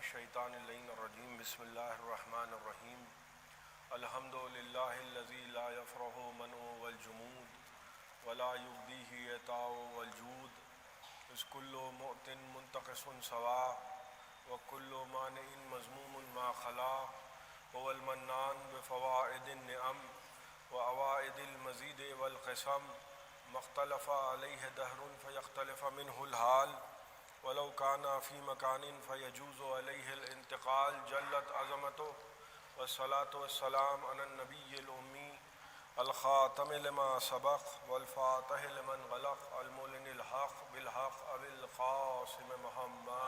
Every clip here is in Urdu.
الشیطان اللعین الرجیم بسم اللہ الرحمن الرحیم الحمد للہ الذی لا یفرح منع والجمود ولا یبدیہ عطاء والجود اذ کل معط منتقص سواء وکل مانع مذموم ما خلا هو المنان بفوائد النعم وعوائد المزید والقسم مختلف علیہ دہر فیختلف منہ الحال ولو کانا فی مکان فیجوز علیہ الانتقال جلت عظمتہ والصلاة والسلام علی النبی الامی الخاتم لما سبق والفاتح لمن غلق المعلن الحق بالحق ابی القاسم محمد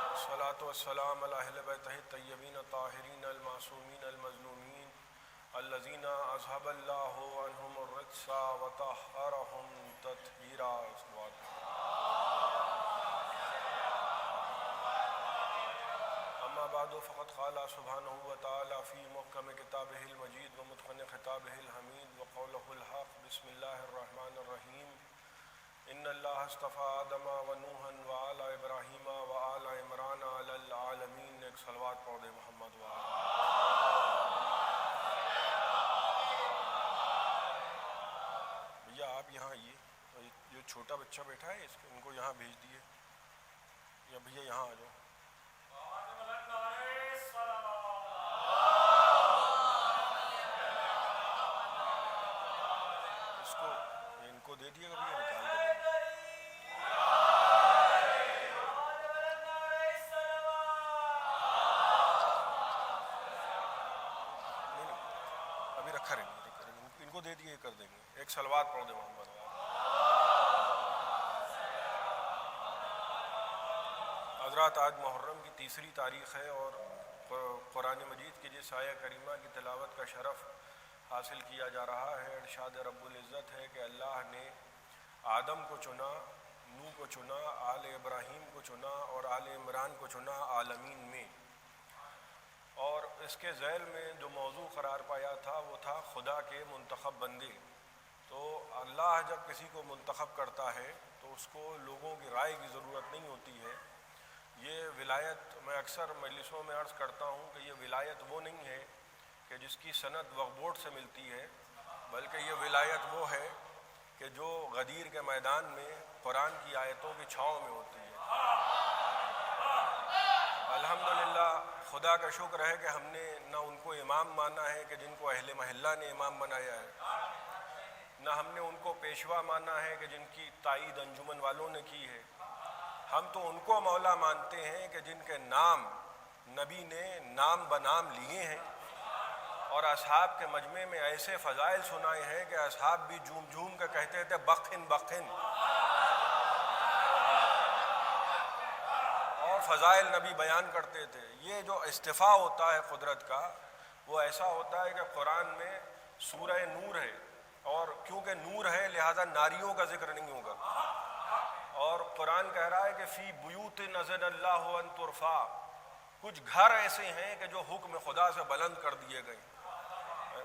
الصلاة والسلام علی اہل بیتہ الطیبین الطاہرین المعصومین المظلومین الذین اذهب اللہ عنہم الرجس وطہرہم تطہیرا. اما بعد فقد قال سبحانہ وتعالی فی محکم کتابہ المجید ومتقن خطابہ الحمید وقولہ الحق بسم اللہ الرحمن الرحیم ان اللہ اصطفى آدم ونوحا وآل ابراہیم وآل عمران علی العالمین. ایک صلوات پڑھ دے محمد بھیا آپ یہاں آئیے. جو چھوٹا بچہ بیٹھا ہے ان کو یہاں بھیج دیے یا بھیا یہاں آ جاؤ. اس کو ان کو دے دیے گا بھیا نکال کے. ابھی رکھا رہیں گے ان کو دے دیے کر دیں گے. ایک صلوات پڑھ دے محمد. حضرات آج محرم کی تیسری تاریخ ہے اور قرآن مجید کی جس آیہ کریمہ کی تلاوت کا شرف حاصل کیا جا رہا ہے. ارشاد رب العزت ہے کہ اللہ نے آدم کو چنا، نوح کو چنا، آل ابراہیم کو چنا اور آل عمران کو چنا عالمین میں. اور اس کے ذیل میں جو موضوع قرار پایا تھا وہ تھا خدا کے منتخب بندے. تو اللہ جب کسی کو منتخب کرتا ہے تو اس کو لوگوں کی رائے کی ضرورت نہیں ہوتی ہے. یہ ولایت میں اکثر مجلسوں میں عرض کرتا ہوں کہ یہ ولایت وہ نہیں ہے کہ جس کی سند وقف بورڈ سے ملتی ہے، بلکہ یہ ولایت وہ ہے کہ جو غدیر کے میدان میں قرآن کی آیتوں کی چھاؤں میں ہوتی ہے. الحمدللہ خدا کا شکر ہے کہ ہم نے نہ ان کو امام مانا ہے کہ جن کو اہل محلہ نے امام بنایا ہے، نہ ہم نے ان کو پیشوا مانا ہے کہ جن کی تائید انجمن والوں نے کی ہے. ہم تو ان کو مولا مانتے ہیں کہ جن کے نام نبی نے نام بنام لیے ہیں اور اصحاب کے مجمع میں ایسے فضائل سنائے ہیں کہ اصحاب بھی جھوم جھوم کے کہتے تھے بخن بخن. اور فضائل نبی بیان کرتے تھے. یہ جو استفاء ہوتا ہے قدرت کا وہ ایسا ہوتا ہے کہ قرآن میں سورہ نور ہے اور کیونکہ نور ہے لہذا ناریوں کا ذکر نہیں ہوگا. اور قرآن کہہ رہا ہے کہ فی بیوت نزل اللہ ان ترفع، کچھ گھر ایسے ہیں کہ جو حکم خدا سے بلند کر دیے گئے.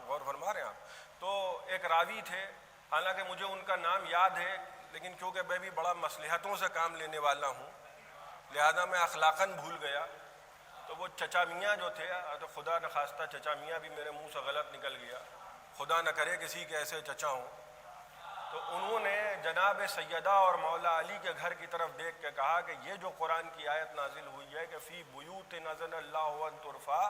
غور فرما رہے ہیں آپ. تو ایک راوی تھے، حالانکہ مجھے ان کا نام یاد ہے لیکن کیونکہ میں بھی بڑا مصلحتوں سے کام لینے والا ہوں لہذا میں اخلاقاً بھول گیا. تو وہ چچا میاں جو تھے، تو خدا نخواستہ چچا میاں بھی میرے منہ سے غلط نکل گیا، خدا نہ کرے کسی کے ایسے چچا ہوں. تو انہوں نے جناب سیدہ اور مولا علی کے گھر کی طرف دیکھ کے کہا کہ یہ جو قرآن کی آیت نازل ہوئی ہے کہ فی بیوت نزل اللہ ان ترفع،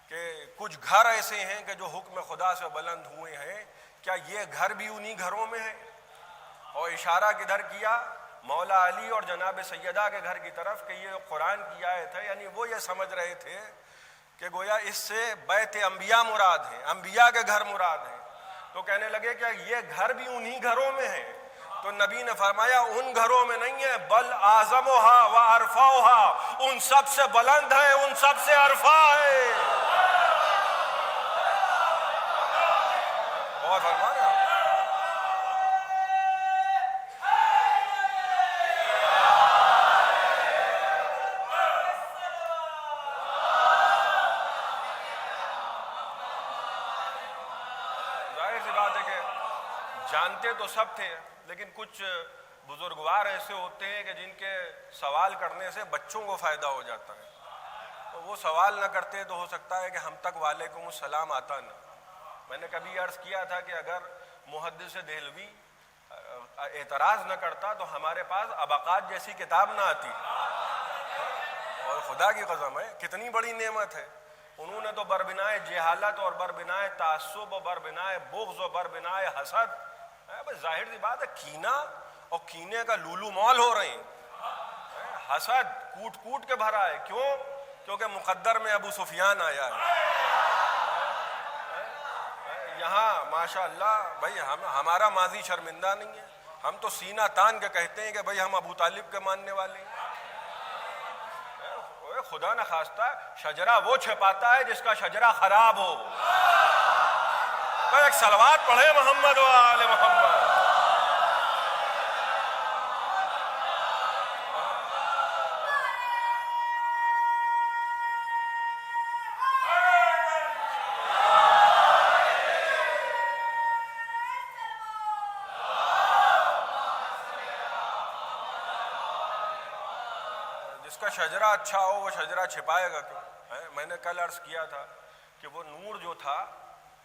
کہ کچھ گھر ایسے ہیں کہ جو حکم خدا سے بلند ہوئے ہیں، کیا یہ گھر بھی انہی گھروں میں ہے؟ اور اشارہ کدھر کیا؟ مولا علی اور جناب سیدہ کے گھر کی طرف کہ یہ قرآن کی آیت ہے. یعنی وہ یہ سمجھ رہے تھے کہ گویا اس سے بیت انبیاء مراد ہے، انبیاء کے گھر مراد ہے. تو کہنے لگے کہ یہ گھر بھی انہی گھروں میں ہے. تو نبی نے فرمایا ان گھروں میں نہیں ہے، بل اعظمھا و ارفعھا، ان سب سے بلند ہے، ان سب سے ارفع ہے. اور فرمایا جانتے تو سب تھے، لیکن کچھ بزرگوار ایسے ہوتے ہیں کہ جن کے سوال کرنے سے بچوں کو فائدہ ہو جاتا ہے، تو وہ سوال نہ کرتے تو ہو سکتا ہے کہ ہم تک وعلیکم السلام آتا نہ۔ میں نے کبھی عرض کیا تھا کہ اگر محدث دہلوی اعتراض نہ کرتا تو ہمارے پاس ابقات جیسی کتاب نہ آتی، اور خدا کی قسم ہے کتنی بڑی نعمت ہے۔ انہوں نے تو بربنائے جہالت اور بربنائے تعصب اور بربنائے بغض اور بربنائے حسد، بس ظاہر سی بات ہے کینہ اور کینے کا لولو مول ہو رہے ہیں، حسد کوٹ کوٹ کے بھرا ہے۔ کیوں؟ کیونکہ مقدر میں ابو سفیان آیا ہے یہاں، ماشاء اللہ بھائی ہمارا ماضی شرمندہ نہیں ہے، ہم تو سینہ تان کے کہتے ہیں کہ بھائی ہم ابو طالب کے ماننے والے ہیں۔ خدا نہ خواستہ شجرہ وہ چھپاتا ہے جس کا شجرہ خراب ہو۔ ایک صلوات پڑھے محمد و آل محمد۔ جس کا شجرہ اچھا ہو وہ شجرہ چھپائے گا کیوں؟ میں نے کل عرض کیا تھا کہ وہ نور جو تھا،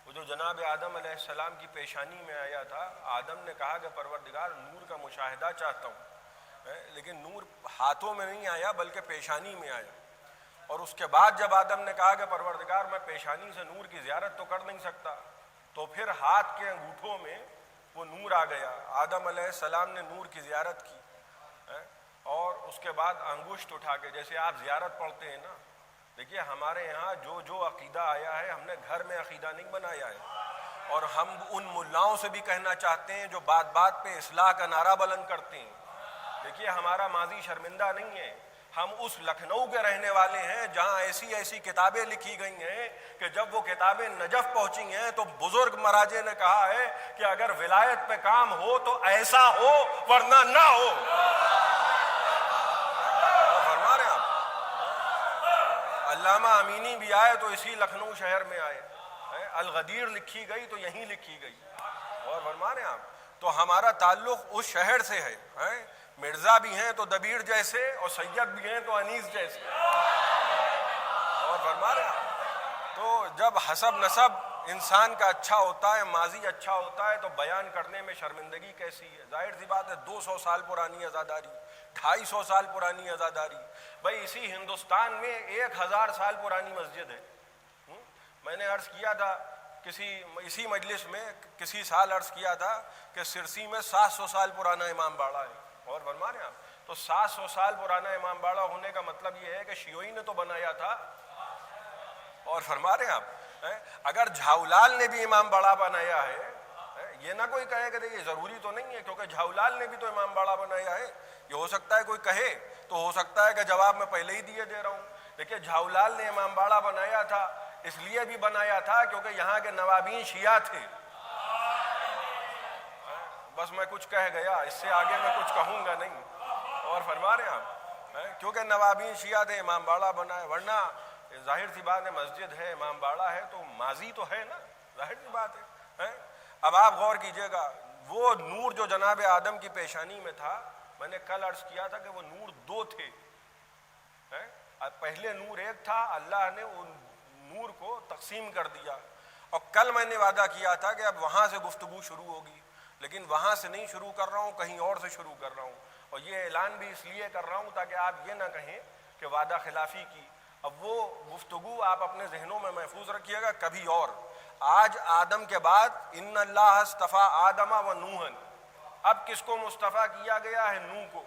وہ جو جناب آدم علیہ السلام کی پیشانی میں آیا تھا، آدم نے کہا کہ پروردگار نور کا مشاہدہ چاہتا ہوں، لیکن نور ہاتھوں میں نہیں آیا بلکہ پیشانی میں آیا۔ اور اس کے بعد جب آدم نے کہا کہ پروردگار میں پیشانی سے نور کی زیارت تو کر نہیں سکتا، تو پھر ہاتھ کے انگوٹھوں میں وہ نور آ گیا۔ آدم علیہ السلام نے نور کی زیارت کی، اور اس کے بعد انگشت اٹھا کے، جیسے آپ زیارت پڑھتے ہیں نا، دیکھیے ہمارے یہاں جو عقیدہ آیا ہے ہم نے گھر میں عقیدہ نہیں بنایا ہے، اور ہم ان ملاؤں سے بھی کہنا چاہتے ہیں جو بات بات پہ اصلاح کا نعرہ بلند کرتے ہیں۔ دیکھیے ہمارا ماضی شرمندہ نہیں ہے، ہم اس لکھنؤ کے رہنے والے ہیں جہاں ایسی ایسی کتابیں لکھی گئی ہیں کہ جب وہ کتابیں نجف پہنچی ہیں تو بزرگ مراجع نے کہا ہے کہ اگر ولایت پہ کام ہو تو ایسا ہو ورنہ نہ ہو۔ علامہ امینی بھی آئے تو اسی لکھنؤ شہر میں آئے، الغدیر لکھی گئی تو یہیں لکھی گئی، اور فرما رہے ہیں آپ، تو ہمارا تعلق اس شہر سے ہے۔ مرزا بھی ہیں تو دبیر جیسے، اور سید بھی ہیں تو انیس جیسے، اور فرما رہے ہیں آپ، تو جب حسب نسب انسان کا اچھا ہوتا ہے، ماضی اچھا ہوتا ہے، تو بیان کرنے میں شرمندگی کیسی ہے؟ ظاہر سی بات ہے 200 سال پرانی عزاداری، 250 سال پرانی عزاداری، بھائی اسی ہندوستان میں 1000 سال پرانی مسجد ہے۔ میں نے عرض کیا تھا اسی مجلس میں کسی سال عرض کیا تھا کہ سرسی میں 700 سال پرانا امام باڑہ ہے، اور فرما رہے ہیں آپ، تو 700 سال پرانا امام باڑہ ہونے کا مطلب یہ ہے کہ شیوئی نے تو بنایا تھا، اور فرما رہے ہیں آپ اگر جھاؤلال نے بھی امام باڑہ بنایا ہے، یہ نہ کوئی کہے کہ یہ ضروری تو نہیں ہے کیونکہ جھاؤلال نے بھی تو امام باڑہ بنایا ہے، یہ ہو سکتا ہے کوئی کہے تو ہو سکتا ہے کہ جواب میں پہلے ہی دیے دے رہا ہوں۔ دیکھیے جھاؤلال نے امام باڑہ بنایا تھا، اس لیے بھی بنایا تھا کیونکہ یہاں کے نوابین شیعہ تھے۔ بس میں کچھ کہہ گیا، اس سے آگے میں کچھ کہوں گا نہیں، اور فرما رہے ہیں آپ کیونکہ نوابین شیعہ تھے امام باڑہ بنائے، ورنہ ظاہر سی بات ہے مسجد ہے، امام باڑہ ہے تو ماضی تو ہے نا، ظاہر سی بات ہے۔ اب آپ غور کیجئے گا، وہ نور جو جناب آدم کی پیشانی میں تھا، میں نے کل عرض کیا تھا کہ وہ نور 2 تھے، پہلے نور 1 تھا، اللہ نے ان نور کو تقسیم کر دیا، اور کل میں نے وعدہ کیا تھا کہ اب وہاں سے گفتگو شروع ہوگی، لیکن وہاں سے نہیں شروع کر رہا ہوں، کہیں اور سے شروع کر رہا ہوں، اور یہ اعلان بھی اس لیے کر رہا ہوں تاکہ آپ یہ نہ کہیں کہ وعدہ خلافی کی۔ اب وہ گفتگو آپ اپنے ذہنوں میں محفوظ رکھیے گا کبھی اور۔ آج آدم کے بعد ان اللہ اصطفیٰ آدم و نوحً، اب کس کو مصطفیٰ کیا گیا ہے؟ نوح کو۔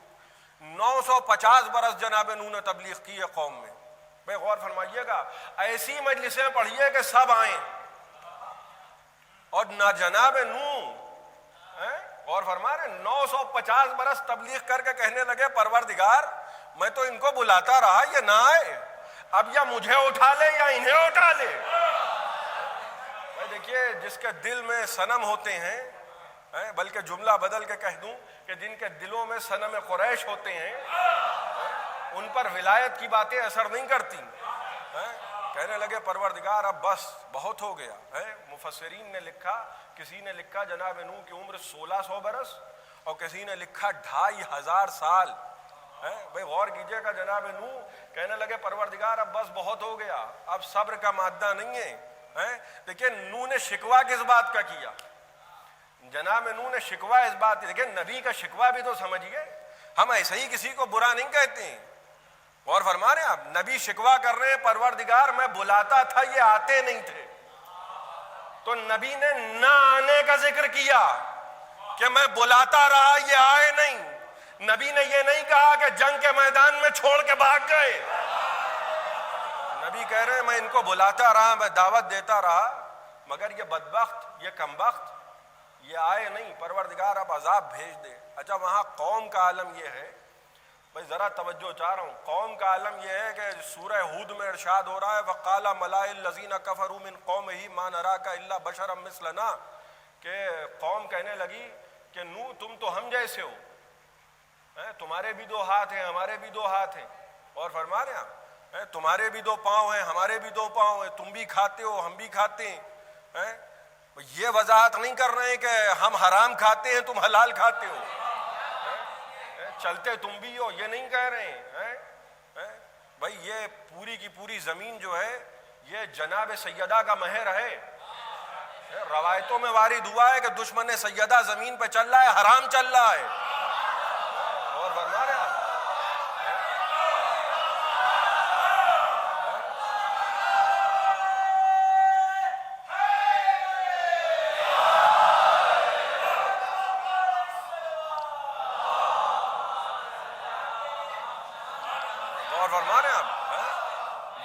950 برس جناب نوح نے تبلیغ کی ہے قوم میں۔ بے غور فرمائیے گا، ایسی مجلسیں پڑھیے کہ سب آئیں، اور نہ جناب نوح غور فرما رہے 950 برس تبلیغ کر کے کہنے لگے پروردگار میں تو ان کو بلاتا رہا یہ نہ آئے، اب یا مجھے اٹھا لے یا انہیں اٹھا لے۔ دیکھیے جس کے دل میں صنم ہوتے ہیں، بلکہ جملہ بدل کے کہہ دوں کہ جن کے دلوں میں صنم قریش ہوتے ہیں، ان پر ولایت کی باتیں اثر نہیں کرتی، کہنے لگے پروردگار اب بس بہت ہو گیا ہے. مفسرین نے لکھا, کسی نے لکھا جناب نوح کی عمر 1600 برس اور کسی نے لکھا 2500 سال ہے. بھئی غور کیجئے گا, جناب نوح کہنے لگے پروردگار اب بس بہت ہو گیا, اب صبر کا مادہ نہیں ہے. لیکن نوح نے شکوہ کس بات کا کیا؟ جناب نوح نے شکوہ اس بات, لیکن نبی کا شکوہ بھی تو سمجھیے, ہم ایسے ہی کسی کو برا نہیں کہتے ہیں. اور فرما رہے ہیں آپ, نبی شکوہ کر رہے ہیں پروردگار میں بلاتا تھا یہ آتے نہیں تھے, تو نبی نے نہ آنے کا ذکر کیا کہ میں بلاتا رہا یہ آئے نہیں. نبی نے یہ نہیں کہا کہ جنگ کے میدان میں چھوڑ کے بھاگ گئے. نبی کہہ رہے ہیں میں ان کو بلاتا رہا, میں دعوت دیتا رہا, مگر یہ بدبخت, یہ کمبخت یہ آئے نہیں. پروردگار اب عذاب بھیج دے. اچھا وہاں قوم کا عالم یہ ہے, بھئی ذرا توجہ چاہ رہا ہوں, قوم کا عالم یہ ہے کہ سورہ ہود میں ارشاد ہو رہا ہے وَقَالَ مَلَائِ الَّذِينَ كَفَرُوا مِن قَوْمِهِ مَا نَرَاكَ إِلَّا بَشَرًا مِثْلَنَا, کہ قوم کہنے لگی کہ نوح تم تو ہم جیسے ہو, تمہارے بھی 2 ہاتھ ہیں ہمارے بھی 2 ہاتھ ہیں. اور فرما رہے ہیں تمہارے بھی 2 پاؤں ہیں ہمارے بھی 2 پاؤں ہیں, تم بھی کھاتے ہو ہم بھی کھاتے ہیں. یہ وضاحت نہیں کر رہے ہیں کہ ہم حرام کھاتے ہیں تم حلال کھاتے ہو, چلتے تم بھی ہو, یہ نہیں کہہ رہے ہیں. بھائی یہ پوری کی پوری زمین جو ہے یہ جناب سیدہ کا مہر ہے. روایتوں میں وارد ہوا ہے کہ دشمن سیدہ زمین پہ چل رہا ہے, حرام چل رہا ہے. اور فرما رہے ہیں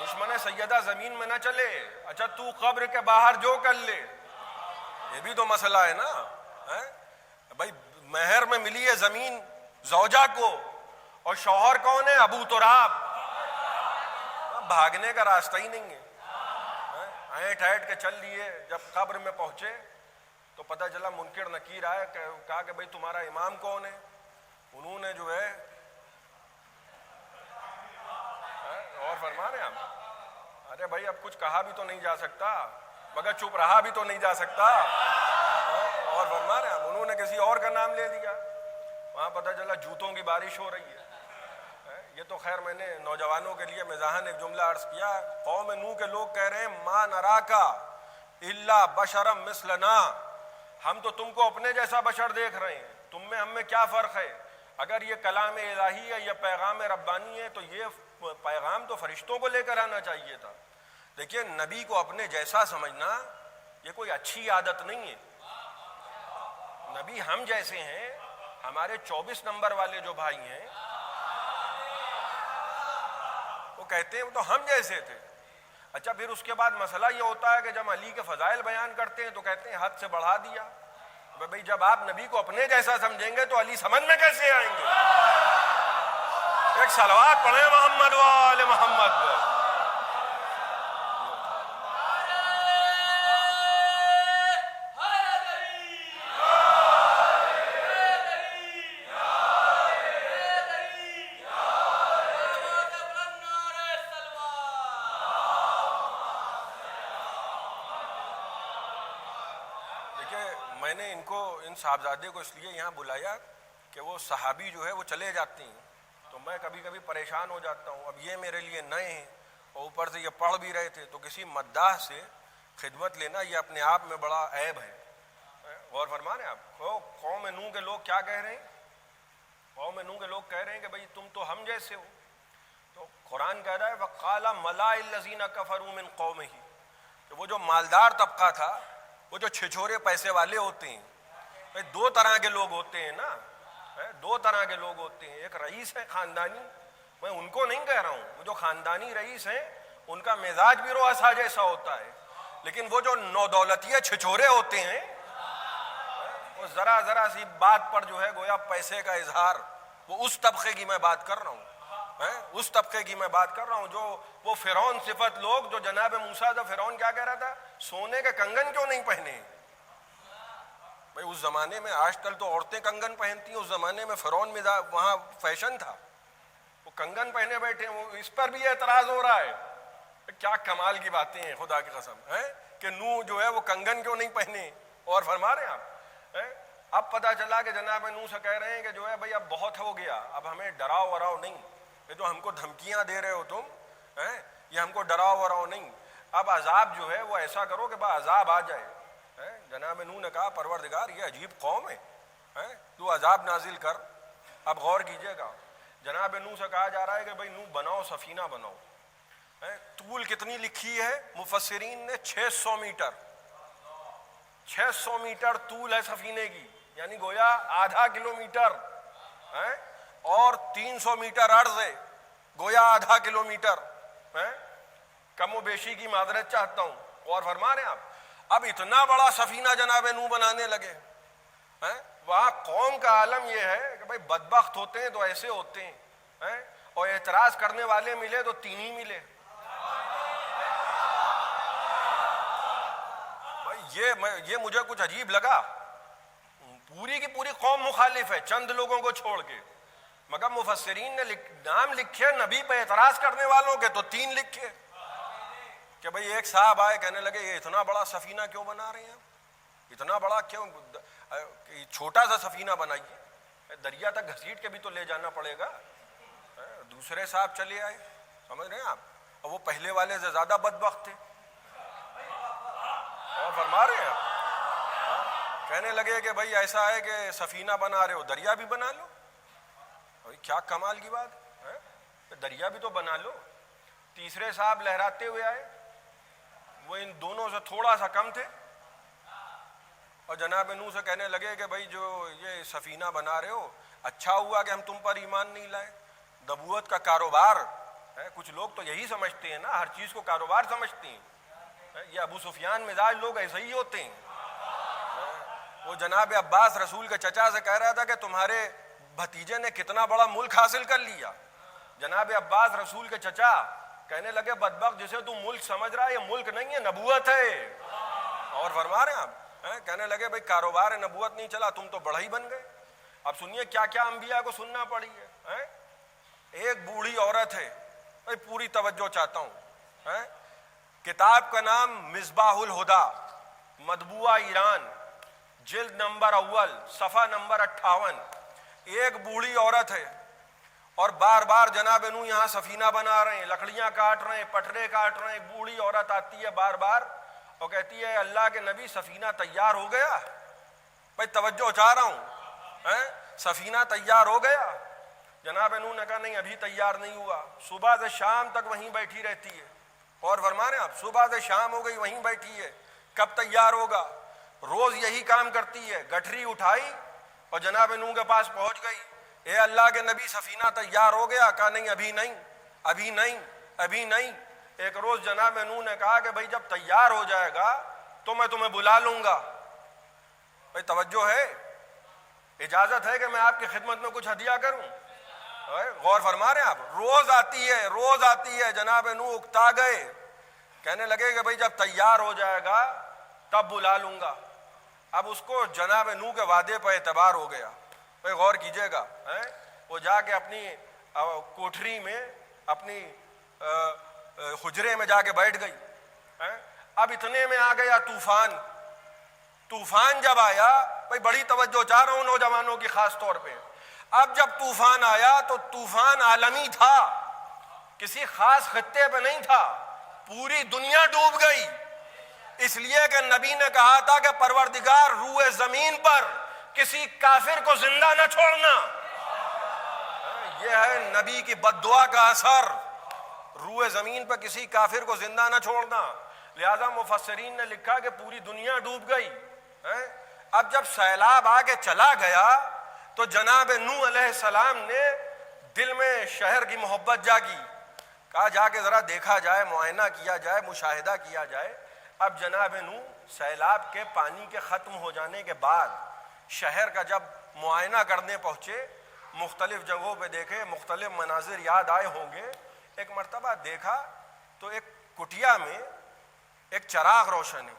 دشمن سیدہ زمین میں نہ چلے. اچھا تو قبر کے باہر جو کر لے, یہ بھی تو مسئلہ ہے نا. بھائی مہر میں ملی ہے زمین زوجہ کو, اور شوہر کون ہے؟ ابو تراب. بھاگنے کا راستہ ہی نہیں ہے. اینٹ ہیٹ کے چل لیے, جب قبر میں پہنچے تو پتہ چلا منکر نکیر آئے, کہا کہ بھئی تمہارا امام کون ہے؟ انہوں نے جو ہے اور فرما رہے ہیں ہم, ارے بھائی اب کچھ کہا بھی تو نہیں جا سکتا, مگر چپ رہا بھی تو نہیں جا سکتا. اور فرما رہے ہیں ہم, انہوں نے کسی اور کا نام لے دیا, وہاں پتہ چلا جوتوں کی بارش ہو رہی ہے. یہ تو خیر میں نے نوجوانوں کے لیے مزاحن ایک جملہ عرض کیا. قوم نوح کے لوگ کہہ رہے ہیں ما نراکا الا بشرا مثلنا, ہم تو تم کو اپنے جیسا بشر دیکھ رہے ہیں, تم میں ہم میں کیا فرق ہے؟ اگر یہ کلام الہی ہے, یہ پیغام ربانی ہے, تو یہ پیغام تو فرشتوں کو لے کر آنا چاہیے تھا. دیکھیے نبی کو اپنے جیسا سمجھنا یہ کوئی اچھی عادت نہیں ہے. نبی ہم جیسے ہیں, ہمارے 24 نمبر والے جو بھائی ہیں وہ کہتے ہیں وہ تو ہم جیسے تھے. اچھا پھر اس کے بعد مسئلہ یہ ہوتا ہے کہ جب علی کے فضائل بیان کرتے ہیں تو کہتے ہیں حد سے بڑھا دیا. بھئی جب آپ نبی کو اپنے جیسا سمجھیں گے تو علی سمجھ میں کیسے آئیں گے؟ ایک صلوات پڑھیں محمد و آل محمد. میں نے ان صاحبزادے کو اس لیے یہاں بلایا کہ وہ صحابی جو ہے وہ چلے جاتے ہیں تو میں کبھی کبھی پریشان ہو جاتا ہوں. اب یہ میرے لیے نئے ہیں اور اوپر سے یہ پڑھ بھی رہے تھے, تو کسی مداح سے خدمت لینا یہ اپنے آپ میں بڑا عیب ہے. غور فرما رہے ہیں آپ, قوم نوح کے لوگ کیا کہہ رہے ہیں؟ قوم نوح کے لوگ کہہ رہے ہیں کہ بھئی تم تو ہم جیسے ہو. تو قرآن کہہ رہا ہے وَقَالَ مَلَائِ الَّذِينَ كَفَرُوا مِن قَوْمِهِ, کہ وہ جو مالدار طبقہ تھا, وہ جو چھچورے پیسے والے ہوتے ہیں, دو طرح کے لوگ ہوتے ہیں نا, 2 طرح کے لوگ ہوتے ہیں. ایک رئیس ہے خاندانی, میں ان کو نہیں کہہ رہا ہوں, وہ جو خاندانی رئیس ہیں ان کا مزاج بھی رؤسا جیسا ہوتا ہے, لیکن وہ جو نودولتیہ چھچورے ہوتے ہیں وہ ذرا سی بات پر جو ہے گویا پیسے کا اظہار, وہ اس طبقے کی میں بات کر رہا ہوں. اس طبقے کی میں بات کر رہا ہوں جو وہ فرعون صفت لوگ, جو جناب موسیٰ تو فرعون کیا کہہ رہا تھا, سونے کے کنگن کیوں نہیں پہنے؟ بھئی اس زمانے میں, آج کل تو عورتیں کنگن پہنتی ہیں, اس زمانے میں فرعون میں وہاں فیشن تھا, وہ کنگن پہنے بیٹھے ہیں, وہ اس پر بھی اعتراض ہو رہا ہے. کیا کمال کی باتیں ہیں خدا کی قسم ہے کہ نوح جو ہے وہ کنگن کیوں نہیں پہنے. اور فرما رہے ہیں آپ اب پتہ چلا کہ جناب نوح سے کہہ رہے ہیں کہ جو ہے بھائی اب بہت ہو گیا, اب ہمیں ڈراؤ وراؤ نہیں, یہ تو ہم کو دھمکیاں دے رہے ہو تم, یہ ہم کو ڈراؤ وراؤ نہیں, اب عذاب جو ہے وہ ایسا کرو کہ عذاب آ جائے. جناب نوح نے کہا پروردگار یہ عجیب قوم ہے, تو عذاب نازل کر. اب غور کیجئے گا, جناب نوح سے کہا جا رہا ہے کہ بھائی نوح بناؤ سفینہ بناؤ. طول کتنی لکھی ہے مفسرین نے؟ 600 میٹر. 600 میٹر طول ہے سفینے کی, یعنی گویا آدھا کلومیٹر, اور 300 میٹر عرض ہے, گویا آدھا کلومیٹر. کم و بیشی کی معذرت چاہتا ہوں. اور فرما رہے ہیں آپ اب اتنا بڑا سفینہ جناب نوح بنانے لگے. وہاں قوم کا عالم یہ ہے کہ بھائی بدبخت ہوتے ہیں تو ایسے ہوتے ہیں, اور اعتراض کرنے والے ملے تو 3 ہی ملے. یہ مجھے کچھ عجیب لگا, پوری کی پوری قوم مخالف ہے چند لوگوں کو چھوڑ کے, مگر مفسرین نے نام لکھے نبی پہ اعتراض کرنے والوں کے تو 3 لکھے. کہ بھئی ایک صاحب آئے کہنے لگے یہ اتنا بڑا سفینہ کیوں بنا رہے ہیں, اتنا بڑا کیوں, چھوٹا سا سفینہ بنائیے, دریا تک گھسیٹ کے بھی تو لے جانا پڑے گا. دوسرے صاحب چلے آئے, سمجھ رہے ہیں آپ, اور وہ پہلے والے سے زیادہ بدبخت تھے. اور فرما رہے ہیں کہنے لگے کہ بھئی ایسا ہے کہ سفینہ بنا رہے ہو دریا بھی بنا لو. کیا کمال کی بات ہے, دریا بھی تو بنا لو. تیسرے صاحب لہراتے ہوئے آئے, وہ ان دونوں سے تھوڑا سا کم تھے, اور جناب نوح سے کہنے لگے کہ بھئی جو یہ سفینہ بنا رہے ہو اچھا ہوا کہ ہم تم پر ایمان نہیں لائے. نبوت کا کاروبار ہے, کچھ لوگ تو یہی سمجھتے ہیں نا, ہر چیز کو کاروبار سمجھتے ہیں. یہ ابو سفیان مزاج لوگ ایسے ہی ہوتے ہیں. وہ جناب عباس رسول کے چچا سے کہہ رہا تھا کہ تمہارے بھتیجے نے کتنا بڑا ملک حاصل کر لیا. جناب عباس رسول کے چچا کہنے لگے بدبخت جسے تم ملک سمجھ رہا ہے یہ ملک نہیں ہے نبوت ہے. اور فرما رہے ہیں آپ, کہنے لگے بھئی کاروبار نبوت نہیں چلا, تم تو بڑا ہی بن گئے. اب سنیے کیا کیا انبیاء کو سننا پڑی ہے. ایک بوڑھی عورت ہے, بھئی پوری توجہ چاہتا ہوں, کتاب کا نام مصباح الہدا, مطبوعہ ایران, جلد نمبر اول, صفحہ نمبر 58. ایک بوڑھی عورت ہے اور بار بار جناب نوح یہاں سفینہ بنا رہے ہیں, لکڑیاں کاٹ رہے ہیں, پٹرے کاٹ رہے ہیں. بوڑھی عورت آتی ہے بار بار اور کہتی ہے اللہ کے نبی سفینہ تیار ہو گیا. بھائی توجہ چاہ رہا ہوں, سفینہ تیار ہو گیا. جناب نوح نے کہا نہیں ابھی تیار نہیں ہوا. صبح سے شام تک وہیں بیٹھی رہتی ہے. اور فرما رہے ہیں آپ صبح سے شام ہو گئی وہیں بیٹھی ہے, کب تیار ہوگا. روز یہی کام کرتی ہے, گٹھری اٹھائی اور جناب نوح کے پاس پہنچ گئی, اے اللہ کے نبی سفینہ تیار ہو گیا. کہا نہیں ابھی نہیں, ابھی نہیں, ابھی نہیں. ایک روز جناب نوح نے کہا کہ بھائی جب تیار ہو جائے گا تو میں تمہیں بلا لوں گا. بھائی توجہ ہے, اجازت ہے کہ میں آپ کی خدمت میں کچھ ہدیہ کروں. غور فرما رہے ہیں آپ, روز آتی ہے, روز آتی ہے. جناب نوح اکتا گئے, کہنے لگے کہ بھائی جب تیار ہو جائے گا تب بلا لوں گا. اب اس کو جناب نوح کے وعدے پر اعتبار ہو گیا. بھائی غور کیجئے گا, وہ جا کے اپنی کوٹھری میں, اپنی حجرے میں جا کے بیٹھ گئی. اب اتنے میں آ گیا طوفان. طوفان جب آیا, بھائی بڑی توجہ چاہ رہا ہوں نوجوانوں کی خاص طور پہ, اب جب طوفان آیا تو طوفان عالمی تھا, کسی خاص خطے پہ نہیں تھا, پوری دنیا ڈوب گئی. اس لیے کہ نبی نے کہا تھا کہ پروردگار روئے زمین پر کسی کافر کو زندہ نہ چھوڑنا. یہ ہے نبی کی بد دعا کا اثر, روئے زمین پر کسی کافر کو زندہ نہ چھوڑنا. لہذا مفسرین نے لکھا کہ پوری دنیا ڈوب گئی. اب جب سیلاب آ کے چلا گیا تو جناب نوح علیہ السلام نے دل میں شہر کی محبت جاگی. کہا جا کے ذرا دیکھا جائے, معائنہ کیا جائے, مشاہدہ کیا جائے. اب جناب نوح سیلاب کے پانی کے ختم ہو جانے کے بعد شہر کا جب معائنہ کرنے پہنچے, مختلف جگہوں پہ دیکھے, مختلف مناظر یاد آئے ہوں گے. ایک مرتبہ دیکھا تو ایک کٹیا میں ایک چراغ روشن ہے.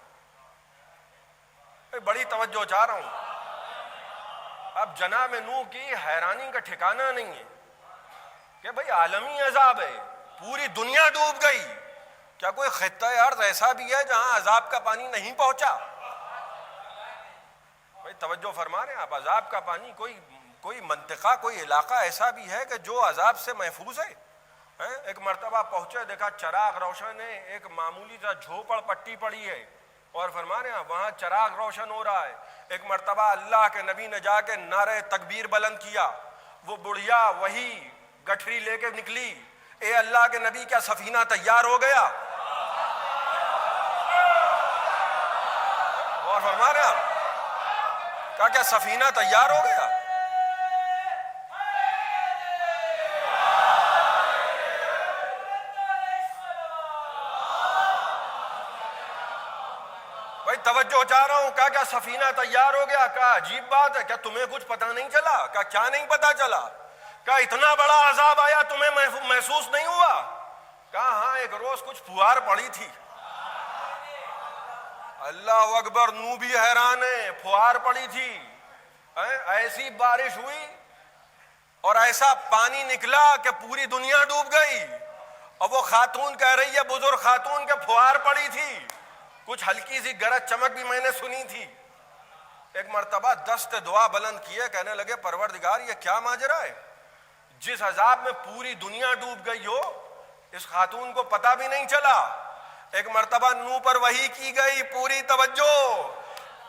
بڑی توجہ چاہ رہا ہوں. اب جناب نوح کی حیرانی کا ٹھکانہ نہیں ہے کہ بھئی عالمی عذاب ہے, پوری دنیا ڈوب گئی, کیا کوئی خطہ ارض ایسا بھی ہے جہاں عذاب کا پانی نہیں پہنچا؟ بھائی توجہ فرما رہے ہیں آپ، عذاب کا پانی کوئی منطقہ، کوئی علاقہ ایسا بھی ہے کہ جو عذاب سے محفوظ ہے؟ ایک مرتبہ پہنچے، دیکھا چراغ روشن ہے، ایک معمولی سا جھوپڑ پٹی پڑی ہے، اور فرما رہے ہیں وہاں چراغ روشن ہو رہا ہے۔ ایک مرتبہ اللہ کے نبی نے جا کے نعرہ تکبیر بلند کیا، وہ بڑھیا وہی گٹھری لے کے نکلی، اے اللہ کے نبی کیا سفینہ تیار ہو گیا؟ اور فرما رہے ہیں کیا سفینہ تیار ہو گیا؟ بھائی توجہ چاہ رہا ہوں، کیا سفینہ تیار ہو گیا؟ کیا عجیب بات ہے، کیا تمہیں کچھ پتہ نہیں چلا؟ کیا نہیں پتہ چلا؟ کیا اتنا بڑا عذاب آیا تمہیں محسوس نہیں ہوا؟ ہاں ایک روز کچھ پھوار پڑی تھی۔ اللہ اکبر، نو بھی حیران ہے، پھوار پڑی تھی، ایسی بارش ہوئی اور ایسا پانی نکلا کہ پوری دنیا ڈوب گئی۔ اور وہ خاتون کہہ رہی ہے، بزرگ خاتون، کہ پھوار پڑی تھی، کچھ ہلکی سی گرج چمک بھی میں نے سنی تھی۔ ایک مرتبہ دست دعا بلند کیے، کہنے لگے پروردگار یہ کیا ماجرا ہے؟ جس عذاب میں پوری دنیا ڈوب گئی ہو اس خاتون کو پتہ بھی نہیں چلا۔ ایک مرتبہ نو پر وحی کی گئی، پوری توجہ،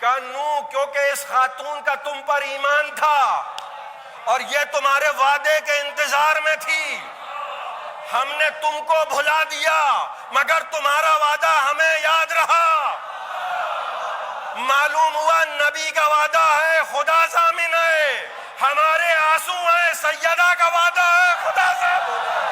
کہ نو کیونکہ اس خاتون کا تم پر ایمان تھا اور یہ تمہارے وعدے کے انتظار میں تھی، ہم نے تم کو بھلا دیا مگر تمہارا وعدہ ہمیں یاد رہا۔ معلوم ہوا نبی کا وعدہ ہے، خدا ضامن ہے، ہمارے آنسو ہیں، سیدہ کا وعدہ ہے، خدا ضامن ہے۔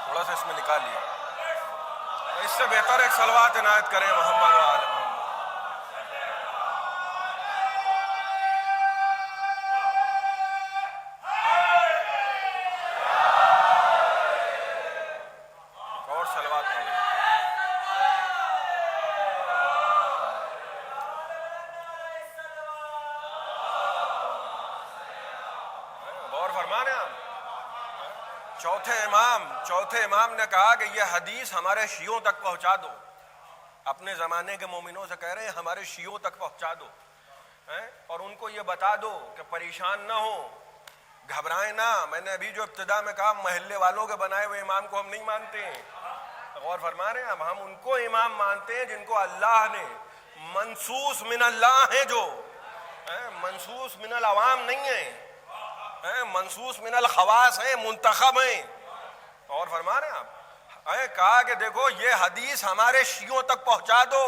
تھوڑا سا اس میں نکال لیا، اس سے بہتر ایک صلوات عنایت کریں محمد و آل محمد۔ اور صلوات پڑھیں۔ غور فرما رہے ہیں آپ؟ چوتھے امام نے کہا کہ یہ حدیث ہمارے شیعوں تک پہنچا دو، اپنے زمانے کے مومنوں سے کہہ رہے ہیں ہمارے شیعوں تک پہنچا دو، اور ان کو یہ بتا دو کہ پریشان نہ ہو، گھبرائیں نہ۔ میں نے ابھی جو ابتدا میں کہا محلے والوں کے بنائے ہوئے امام کو ہم نہیں مانتے ہیں، غور فرما رہے ہیں، ہم ان کو امام مانتے ہیں جن کو اللہ نے منصوص من اللہ ہیں، جو منصوص من العوام نہیں ہیں، منصوص من الخواص ہیں، منتخب ہیں۔ اور فرما رہے ہیں آپ، کہا کہ دیکھو یہ حدیث ہمارے شیعوں تک پہنچا دو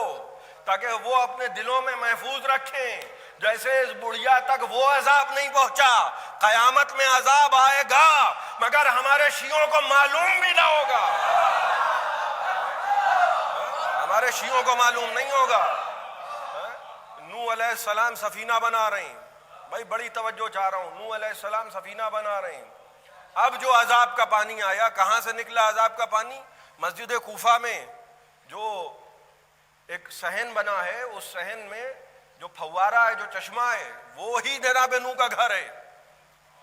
تاکہ وہ اپنے دلوں میں محفوظ رکھیں، جیسے اس بڑھیا تک وہ عذاب نہیں پہنچا، قیامت میں عذاب آئے گا مگر ہمارے شیعوں کو معلوم بھی نہ ہوگا، ہمارے شیعوں کو معلوم نہیں ہوگا۔ نوح علیہ السلام سفینہ بنا رہے ہیں، بھائی بڑی توجہ چاہ رہا ہوں، نوح علیہ السلام سفینہ بنا رہے ہیں۔ اب جو عذاب کا پانی آیا، کہاں سے نکلا عذاب کا پانی؟ مسجد کوفہ میں جو ایک صحن بنا ہے، اس صحن میں جو پھوارہ ہے، جو چشمہ ہے، وہی جناب نوح کا گھر ہے۔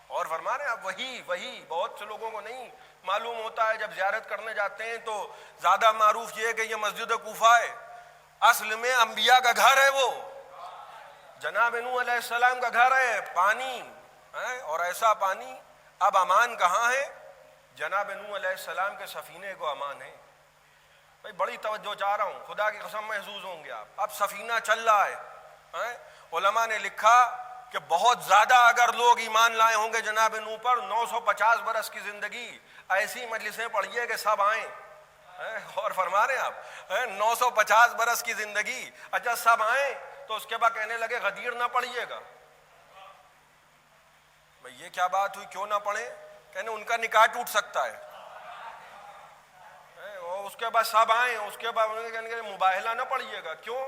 اور فرما رہے ہیں آپ، وہی بہت سے لوگوں کو نہیں معلوم ہوتا ہے، جب زیارت کرنے جاتے ہیں تو زیادہ معروف یہ ہے کہ یہ مسجد کوفہ ہے، اصل میں انبیاء کا گھر ہے، وہ جناب نوح علیہ السلام کا گھر ہے۔ پانی اور ایسا پانی، اب امان کہاں ہے؟ جناب نوح علیہ السلام کے سفینے کو امان ہے۔ بھائی بڑی توجہ چاہ رہا ہوں، خدا کی قسم محظوظ ہوں گے آپ۔ اب سفینہ چل رہا ہے، علماء نے لکھا کہ بہت زیادہ اگر لوگ ایمان لائے ہوں گے جناب نوح پر، 950 برس کی زندگی، ایسی مجلسیں پڑھیے کہ سب آئیں، اور فرما رہے ہیں آپ 950 برس کی زندگی، اچھا سب آئیں تو اس کے بعد کہنے لگے غدیر نہ پڑھیے گا۔ بھئی یہ کیا بات ہوئی، کیوں نہ پڑھیں؟ کہنے ان کا نکاح ٹوٹ سکتا ہے، اور اس کے بعد سب آئیں، اس کے بعد انہوں نے کہنے کہ مباہلہ نہ پڑھیے گا، کیوں؟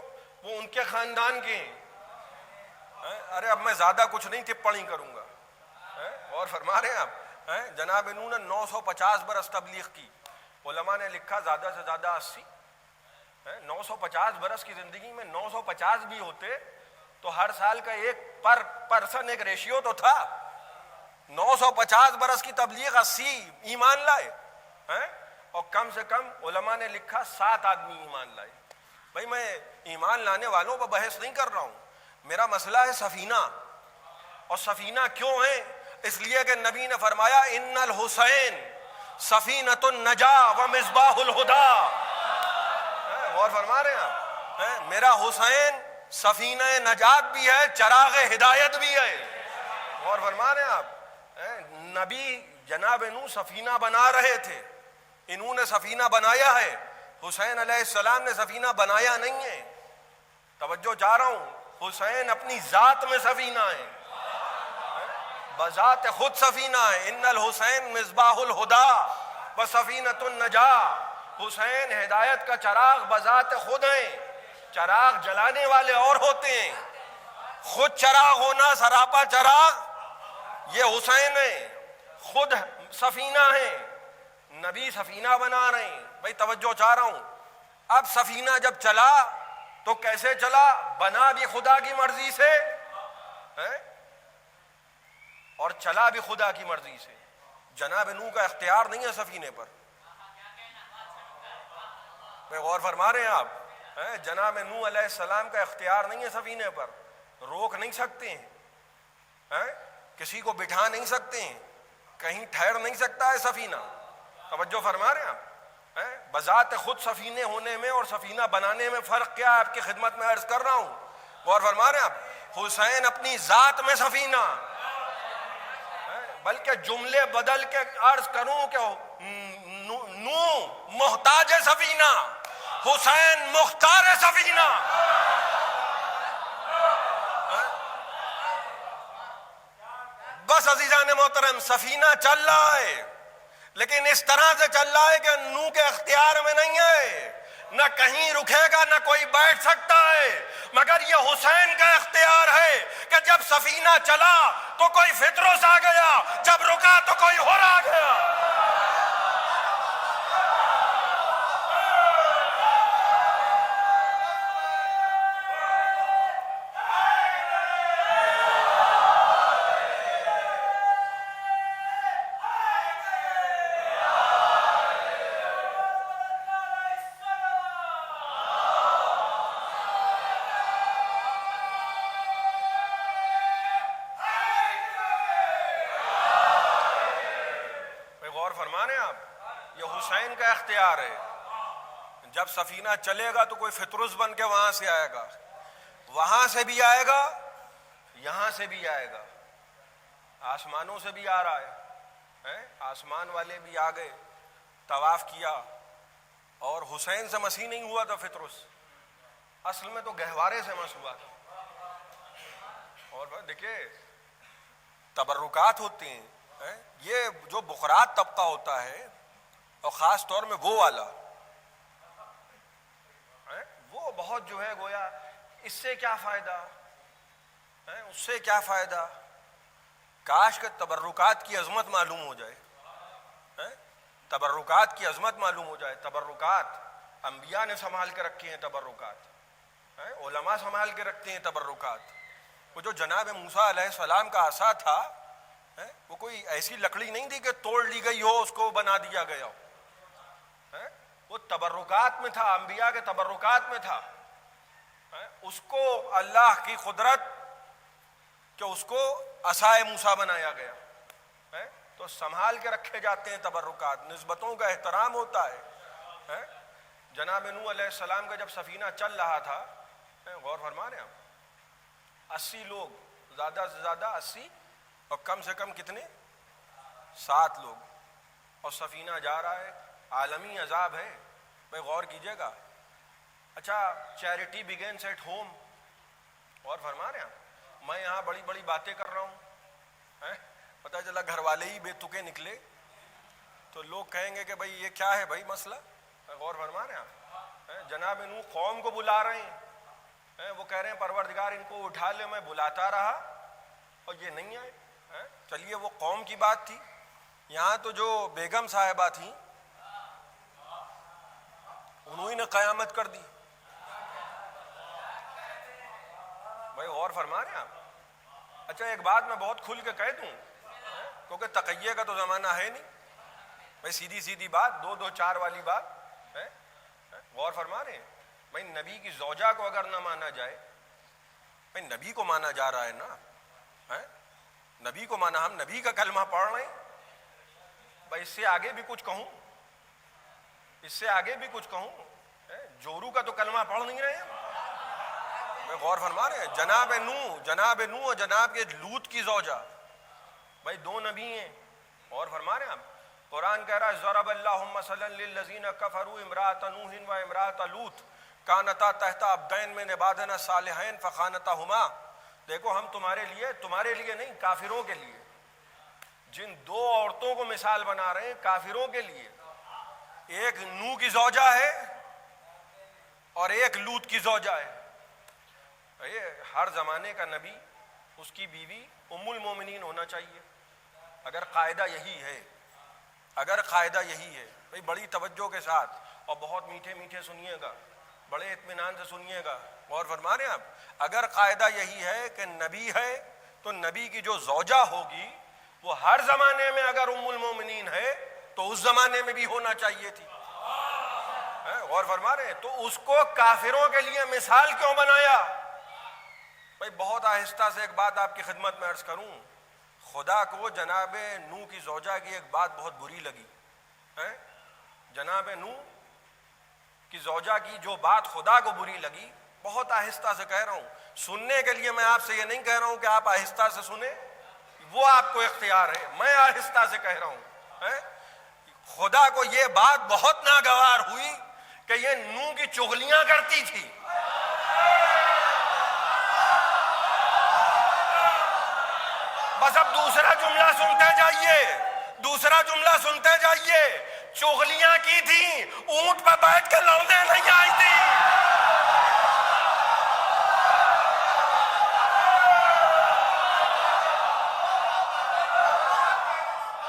وہ ان کے خاندان کے ہیں۔ ارے اب میں زیادہ کچھ نہیں ٹپڑی کروں گا. اور فرما رہے ہیں آپ, جناب نوح نے 950 برس تبلیغ کی, علماء نے لکھا زیادہ سے زیادہ 80. 950 برس کی زندگی میں 950 بھی ہوتے تو ہر سال کا ایک پر پرسن ایک ریشیو تو تھا. 950 برس کی تبلیغ 80 ایمان لائے, اور کم سے کم علماء نے لکھا 7 آدمی ایمان لائے. بھائی میں ایمان لانے والوں پر بحث نہیں کر رہا ہوں, میرا مسئلہ ہے سفینہ. اور سفینہ کیوں ہے؟ اس لیے کہ نبی نے فرمایا ان الحسین سفینۃ النجا و مصباح الہدا. غور فرما رہے ہیں آپ, میرا حسین سفینہ نجات بھی ہے, چراغ ہدایت بھی ہے. غور فرما رہے ہیں آپ, نبی جناب نوح سفینہ بنا رہے تھے, انہوں نے سفینہ بنایا ہے, حسین علیہ السلام نے سفینہ بنایا نہیں ہے. توجہ چاہ رہا ہوں, حسین اپنی ذات میں سفینہ ہے, بذات خود سفینہ ہے. ان الحسین مصباح الہدا و سفینۃ النجا. حسین ہدایت کا چراغ بذات خود ہیں, چراغ جلانے والے اور ہوتے ہیں, خود چراغ ہونا سراپا چراغ یہ حسین ہے, خود سفینہ ہیں, نبی سفینہ بنا رہے ہیں. بھائی توجہ چاہ رہا ہوں, اب سفینہ جب چلا تو کیسے چلا؟ بنا بھی خدا کی مرضی سے اور چلا بھی خدا کی مرضی سے. جناب نوح کا اختیار نہیں ہے سفینے پر. غور فرما رہے ہیں آپ, جناب نوح علیہ السلام کا اختیار نہیں ہے سفینے پر, روک نہیں سکتے ہیں, کسی کو بٹھا نہیں سکتے ہیں, کہیں ٹھہر نہیں سکتا ہے سفینہ. توجہ فرما رہے ہیں آپ, بذات خود سفینے ہونے میں اور سفینہ بنانے میں فرق کیا ہے آپ کی خدمت میں عرض کر رہا ہوں. غور فرما رہے ہیں آپ, حسین اپنی ذات میں سفینہ, بلکہ جملے بدل کے عرض کروں کہ نوح محتاج سفینہ, حسین مختار سفینہ. بس عزیزان محترم, سفینہ چل رہا ہے لیکن اس طرح سے چل رہا ہے کہ نوح کے اختیار میں نہیں ہے, نہ کہیں رکے گا نہ کوئی بیٹھ سکتا ہے, مگر یہ حسین کا اختیار ہے کہ جب سفینہ چلا تو کوئی فطرس آ گیا, جب رکا تو کوئی اور آ گیا. حسین کا اختیار ہے, جب سفینہ چلے گا تو کوئی فطرس بن کے وہاں سے آئے گا, وہاں سے بھی آئے گا, یہاں سے بھی آئے گا, آسمانوں سے بھی آ رہا ہے, آسمان والے بھی آ گئے, طواف کیا, اور حسین سے مسیح نہیں ہوا تھا فطرس, اصل میں تو گہوارے سے مس ہوا تھا. اور دیکھیے تبرکات ہوتے ہیں, یہ جو بخرات طبقہ ہوتا ہے اور خاص طور میں وہ والا, وہ بہت جو ہے گویا اس سے کیا فائدہ, اس سے کیا فائدہ, کاش کہ تبرکات کی عظمت معلوم ہو جائے, تبرکات کی عظمت معلوم ہو جائے. تبرکات انبیاء نے سنبھال کے رکھے ہیں, تبرکات علماء سنبھال کے رکھتے ہیں. تبرکات وہ جو جناب موسیٰ علیہ السلام کا عصا تھا, وہ کوئی ایسی لکڑی نہیں تھی کہ توڑ لی گئی ہو اس کو بنا دیا گیا ہو, وہ تبرکات میں تھا, انبیاء کے تبرکات میں تھا. اس کو اللہ کی قدرت کہ اس کو عصائے موسیٰ بنایا گیا, تو سنبھال کے رکھے جاتے ہیں تبرکات, نسبتوں کا احترام ہوتا ہے. جناب نوح علیہ السلام کا جب سفینہ چل رہا تھا, غور فرما رہے ہیں آپ, 80 لوگ, زیادہ سے زیادہ 80 اور کم سے کم کتنے 7 لوگ, اور سفینہ جا رہا ہے, عالمی عذاب ہے. بھائی غور کیجئے گا. اچھا, چیریٹی بگینس ایٹ ہوم, غور فرما رہے ہیں, میں یہاں بڑی بڑی باتیں کر رہا ہوں, پتہ چلا گھر والے ہی بے تکے نکلے تو لوگ کہیں گے کہ بھائی یہ کیا ہے بھائی مسئلہ. غور فرما رہے ہیں آپ, جناب نوح قوم کو بلا رہے ہیں, وہ کہہ رہے ہیں پروردگار ان کو اٹھا لے، میں بلاتا رہا اور یہ نہیں آئے. چلیے وہ قوم کی بات تھی. یہاں تو جو بیگم صاحبہ تھیں انہوں نے قیامت کر دی. بھائی غور فرما رہے ہیں آپ؟ اچھا ایک بات میں بہت کھل کے کہہ دوں، کیونکہ تقیہ کا تو زمانہ ہے نہیں بھائی، سیدھی سیدھی بات، دو چار والی بات ہے. غور فرما رہے ہیں بھائی، نبی کی زوجہ کو اگر نہ مانا جائے، بھائی نبی کو مانا جا رہا ہے نا، نبی کو مانا، ہم نبی کا کلمہ پڑھ رہے ہیں. بھائی اس سے آگے بھی کچھ کہوں، اس سے آگے بھی کچھ کہوں، جورو کا تو کلمہ پڑھ نہیں رہے ہیں. غور فرما رہے ہیں، جناب نوح اور جناب کے لوط کی زوجہ، بھائی دو نبی ہیں. غور فرما رہے ہیں آپ؟ قرآن کہہ رہا ہے ضرب اللہ مثلا للذین کفروا امرأۃ نوح و امرأۃ لوط کانتا تحت عبدین من عبادنا صالحین فخانتاہما. دیکھو ہم تمہارے لیے نہیں، کافروں کے لیے جن دو عورتوں کو مثال بنا رہے ہیں، کافروں کے لیے ایک نوح کی زوجہ ہے اور ایک لوط کی زوجہ ہے. ہر زمانے کا نبی اس کی بیوی ام المومنین ہونا چاہیے. اگر قاعدہ یہی ہے بھئی بڑی توجہ کے ساتھ اور بہت میٹھے میٹھے سنیے گا، بڑے اطمینان سے سنیے گا. غور فرما رہے ہیں آپ؟ اگر قاعدہ یہی ہے کہ نبی ہے تو نبی کی جو زوجہ ہوگی وہ ہر زمانے میں اگر ام المومنین ہے تو اس زمانے میں بھی ہونا چاہیے تھی. غور فرما رہے ہیں؟ تو اس کو کافروں کے لیے مثال کیوں بنایا؟ بھائی بہت آہستہ سے ایک بات آپ کی خدمت میں عرض کروں، خدا کو جناب نوح کی زوجہ کی ایک بات بہت بری لگی. جناب نوح کی زوجہ کی جو بات خدا کو بری لگی، بہت آہستہ سے کہہ رہا ہوں، سننے کے لیے میں آپ سے یہ نہیں کہہ رہا ہوں کہ آپ آہستہ سے سنیں، وہ آپ کو اختیار ہے، میں آہستہ سے کہہ رہا ہوں. خدا کو یہ بات بہت ناگوار ہوئی کہ یہ نوح کی چغلیاں کرتی تھی. بس اب دوسرا جملہ سنتے جائیے. چغلیاں کی تھی، اونٹ پہ بیٹھ کے لڑنے نہیں آئی تھی.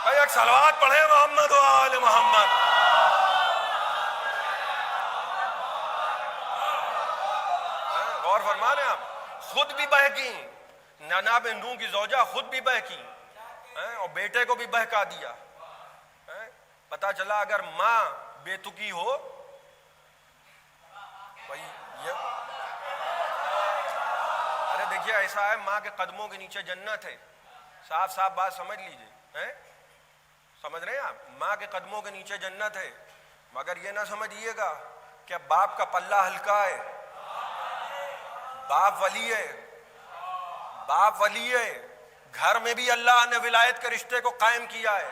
بھائی ایک صلوات پڑھے محمد و آل محمد. غور فرما لیں آپ، خود بھی بہکی جناب نوح کی زوجہ، خود بھی بہکی اور بیٹے کو بھی بہکا دیا. پتا چلا اگر ماں بے تکی ہو بھائی ارے دیکھیے ایسا ہے، ماں کے قدموں کے نیچے جنت ہے. صاف بات سمجھ لیجئے، سمجھ رہے ہیں آپ؟ ماں کے قدموں کے نیچے جنت ہے. مگر یہ نہ سمجھیے گا کہ باپ کا پلہ ہلکا ہے. باپ ولی ہے. گھر میں بھی اللہ نے ولایت کے رشتے کو قائم کیا ہے،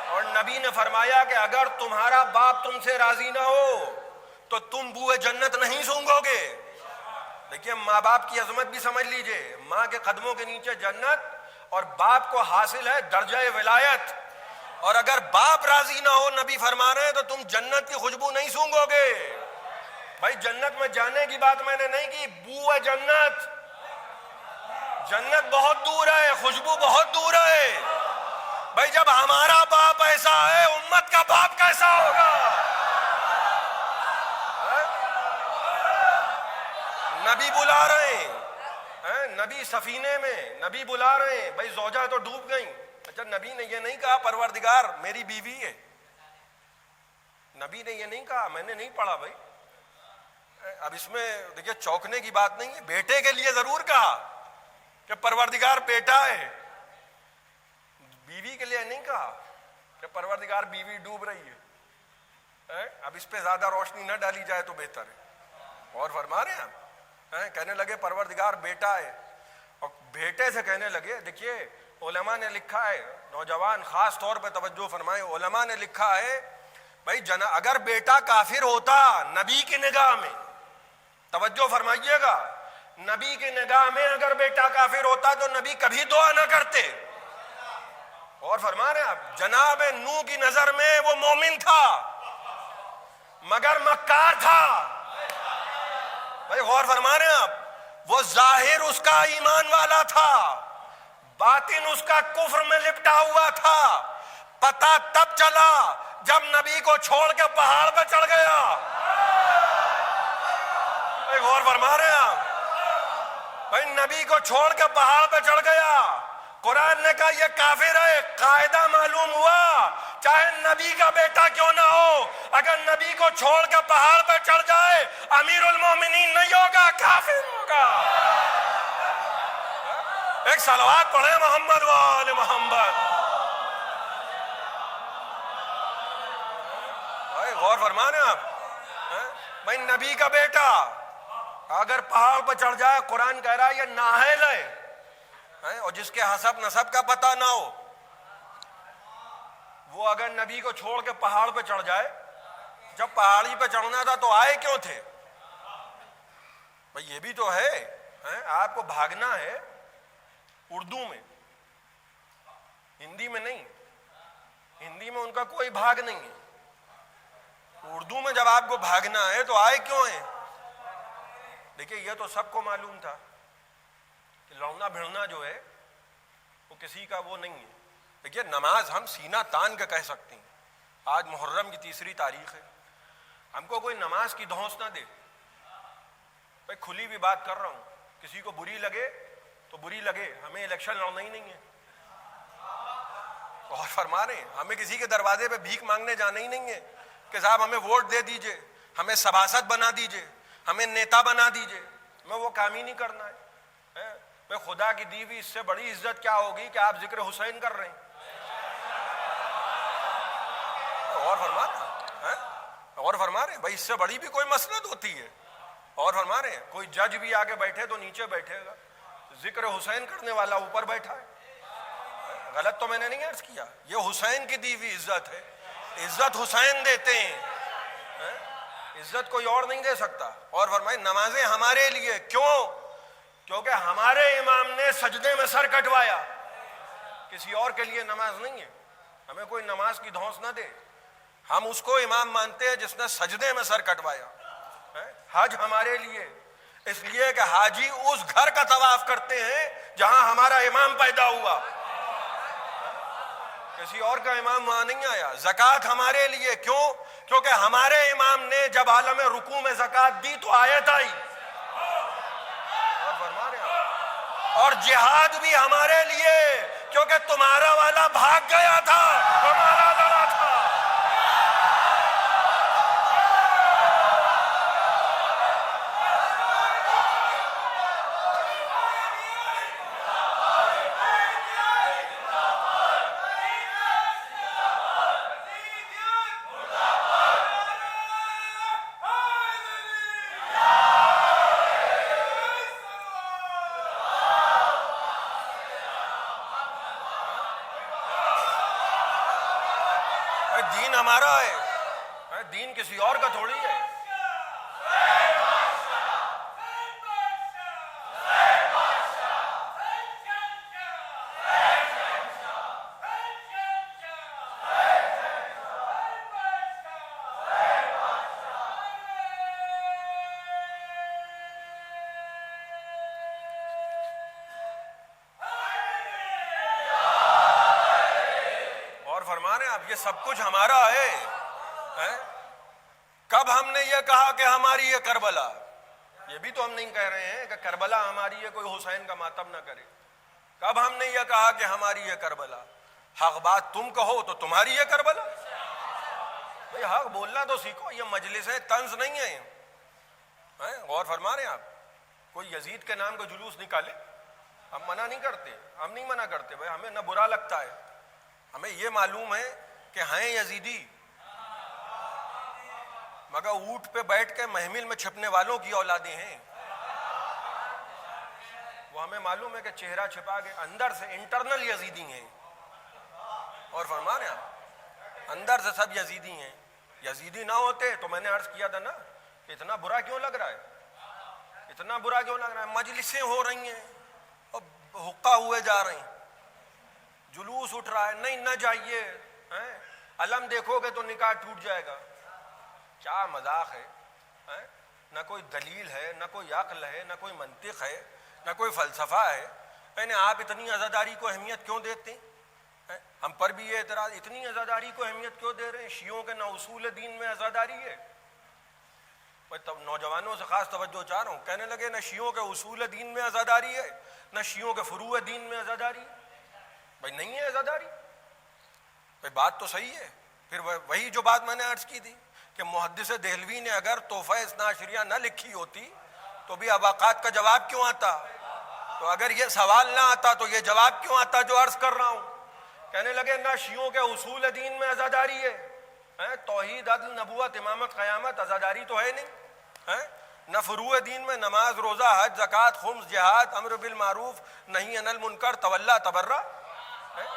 اور نبی نے فرمایا کہ اگر تمہارا باپ تم سے راضی نہ ہو تو تم بوئے جنت نہیں سونگھو گے. دیکھیے ماں باپ کی عظمت بھی سمجھ لیجئے. ماں کے قدموں کے نیچے جنت، اور باپ کو حاصل ہے درجہ ولایت. اور اگر باپ راضی نہ ہو، نبی فرما رہے ہیں، تو تم جنت کی خوشبو نہیں سونگھو گے. بھائی جنت میں جانے کی بات میں نے نہیں کی، بو ہے جنت بہت دور ہے، خوشبو بہت دور ہے. بھائی جب ہمارا باپ ایسا ہے، امت کا باپ کیسا ہوگا؟ نبی بلا رہے ہیں، نبی سفینے میں، نبی بلا رہے ہیں. بھائی زوجہ تو ڈوب گئیں. اچھا نبی نے یہ نہیں کہا پروردگار میری بیوی ہے، نبی نے یہ نہیں کہا، میں نے نہیں پڑھا. بھائی اب اس میں دیکھیے چوکنے کی بات نہیں ہے. بیٹے کے لیے ضرور کہا کہ پروردگار بیٹا ہے، بیوی کے لیے نہیں کہا کہ پروردگار بیوی ڈوب رہی ہے. اب اس پہ زیادہ روشنی نہ ڈالی جائے تو بہتر ہے. اور فرما رہے ہیں آپ، کہنے لگے پروردگار بیٹا ہے، اور بیٹے سے کہنے لگے. دیکھیے علماء نے لکھا ہے، نوجوان خاص طور پہ توجہ فرمائیں، علماء نے لکھا ہے بھائی اگر بیٹا کافر ہوتا نبی کی نگاہ میں، توجہ فرمائیے گا، نبی کی نگاہ میں اگر بیٹا کافر ہوتا تو نبی کبھی دعا نہ کرتے. اور فرما رہے ہیں آپ، جناب نوح کی نظر میں وہ مومن تھا مگر مکار تھا. بھائی غور فرما رہے ہیں آپ؟ وہ ظاہر اس کا ایمان والا تھا، باطن اس کا کفر میں لپٹا ہوا تھا. پتہ تب چلا جب نبی کو چھوڑ کے پہاڑ پہ چڑھ گیا. بھائی غور فرما رہے ہیں آپ؟ بھائی نبی کو چھوڑ کے پہاڑ پہ چڑھ گیا. قرآن نے کہا یہ کافر ہے. قاعدہ معلوم ہوا، چاہے نبی کا بیٹا کیوں نہ ہو، اگر نبی کو چھوڑ کے پہاڑ پہ چڑھ جائے امیر المومنین نہیں ہوگا، کافر ہوگا. ایک صلوات پڑھیں محمد وآل محمد. بھائی غور فرما رہے ہیں آپ؟ بھائی نبی کا بیٹا اگر پہاڑ پہ چڑھ جائے، قرآن کہہ رہا ہے یہ نااہل ہے، اور جس کے حسب نسب کا پتہ نہ ہو، وہ اگر نبی کو چھوڑ کے پہاڑ پہ چڑھ جائے، جب پہاڑی پہ چڑھنا تھا تو آئے کیوں تھے؟ بھائی یہ بھی تو ہے، آپ کو بھاگنا ہے اردو میں، ہندی میں نہیں. ہندی میں ان کا کوئی بھاگ نہیں ہے. اردو میں جب آپ کو بھاگنا ہے تو آئے کیوں ہیں؟ دیکھیے یہ تو سب کو معلوم تھا کہ لڑنا بھیڑنا جو ہے وہ کسی کا وہ نہیں ہے. دیکھیے نماز ہم سینہ تان کے کہہ سکتے ہیں. آج محرم کی 3 تاریخ ہے، ہم کو کوئی نماز کی دھونس نہ دے. بھائی کھلی بھی بات کر رہا ہوں، کسی کو بری لگے تو بری لگے، ہمیں الیکشن لڑنا ہی نہیں ہے. اور فرما رہے ہیں ہمیں کسی کے دروازے پہ بھیک مانگنے جانا ہی نہیں ہے کہ صاحب ہمیں ووٹ دے دیجئے، ہمیں سبھاسد بنا دیجئے، ہمیں نیتا بنا دیجئے. میں وہ کام ہی نہیں کرنا ہے. میں خدا کی دی ہوئی اس سے بڑی عزت کیا ہوگی کہ آپ ذکر حسین کر رہے ہیں. اور فرما رہے ہیں بھائی اس سے بڑی بھی کوئی مسند ہوتی ہے. اور فرما رہے ہیں کوئی جج بھی آگے بیٹھے تو نیچے بیٹھے گا، ذکر حسین کرنے والا اوپر بیٹھا ہے. غلط تو میں نے نہیں عرض کیا، یہ حسین کی دی ہوئی عزت ہے. عزت حسین دیتے ہیں، عزت کوئی اور نہیں دے سکتا. اور فرمائے نمازیں ہمارے لیے، کیوں؟ کیونکہ ہمارے امام نے سجدے میں سر کٹوایا. کسی اور کے لیے نماز نہیں ہے. ہمیں کوئی نماز کی دھونس نہ دے. ہم اس کو امام مانتے ہیں جس نے سجدے میں سر کٹوایا. حج ہمارے لیے اس لیے کہ حاجی اس گھر کا طواف کرتے ہیں جہاں ہمارا امام پیدا ہوا، کسی اور کا امام وہاں نہیں آیا. زکوٰۃ ہمارے لیے، کیوں؟ کیونکہ ہمارے امام نے جب عالم رکوع میں زکوٰۃ دی تو آیت آئی. اور فرما رہے ہیں اور جہاد بھی ہمارے لیے، کیونکہ تمہارا والا بھاگ گیا تھا، ہمارا لڑا تھا. دین ہمارا ہے، دین کسی اور کا تھوڑی ہے. یہ سب کچھ ہمارا ہے. کب ہم نے یہ کہا کہ ہماری یہ کربلا؟ یہ بھی تو ہم نہیں کہہ رہے ہیں کہ کربلا ہماری ہے، کوئی حسین کا ماتم نہ کرے. کب ہم نے یہ کہا کہ ہماری یہ کربلا؟ حق بات تم کہو تو تمہاری یہ کربلا. بھئی حق بولنا تو سیکھو، یہ مجلسیں طنز نہیں ہیں. غور فرما رہے ہیں آپ؟ کوئی یزید کے نام کا جلوس نکالے، ہم منع نہیں کرتے، ہم نہیں منع کرتے. بھئی ہمیں نہ برا لگتا ہے، ہمیں یہ معلوم ہے کہ ہیں یزیدی، مگر اونٹ پہ بیٹھ کے محمل میں چھپنے والوں کی اولادیں ہیں. وہ ہمیں معلوم ہے کہ چہرہ چھپا کے اندر سے انٹرنل یزیدی ہیں. اور فرما رہے ہیں اندر سے سب یزیدی ہیں. یزیدی نہ ہوتے تو میں نے عرض کیا تھا نا، اتنا برا کیوں لگ رہا ہے، اتنا برا کیوں لگ رہا ہے؟ مجلسیں ہو رہی ہیں اور حقہ ہوئے جا رہے ہیں، جلوس اٹھ رہا ہے، نہیں نہ جائیے، علم دیکھو گے تو نکاح ٹوٹ جائے گا. کیا مذاق ہے. نہ کوئی دلیل ہے، نہ کوئی عقل ہے، نہ کوئی منطق ہے، نہ کوئی فلسفہ ہے، یعنی آپ اتنی عزاداری کو اہمیت کیوں دیتے ہیں؟ ہم پر بھی یہ اعتراض، اتنی عزاداری کو اہمیت کیوں دے رہے ہیں؟ شیعوں کے نہ اصول دین میں عزاداری ہے. تب نوجوانوں سے خاص توجہ چاہ رہا ہوں، کہنے لگے نہ شیعوں کے اصول دین میں عزاداری ہے نہ شیعوں کے فروع دین میں عزاداری ہے. بھائی نہیں ہے عزاداری، بھائی بات تو صحیح ہے. پھر وہی جو بات میں نے عرض کی تھی کہ محدث دہلوی نے اگر تحفہ اثنا عشریہ نہ لکھی ہوتی تو بھی اباقات کا جواب کیوں آتا؟ تو اگر یہ سوال نہ آتا تو یہ جواب کیوں آتا جو عرض کر رہا ہوں؟ کہنے لگے نہ شیعوں کے اصول دین میں عزاداری ہے، توحید، عدل، نبوت، امامت، قیامت، عزاداری تو ہے نہیں. نہ فروع دین میں نماز، روزہ، حج، زکوٰۃ، خمس، جہاد، امر بالمعروف، نہی عن المنکر، تولا، تبرہ،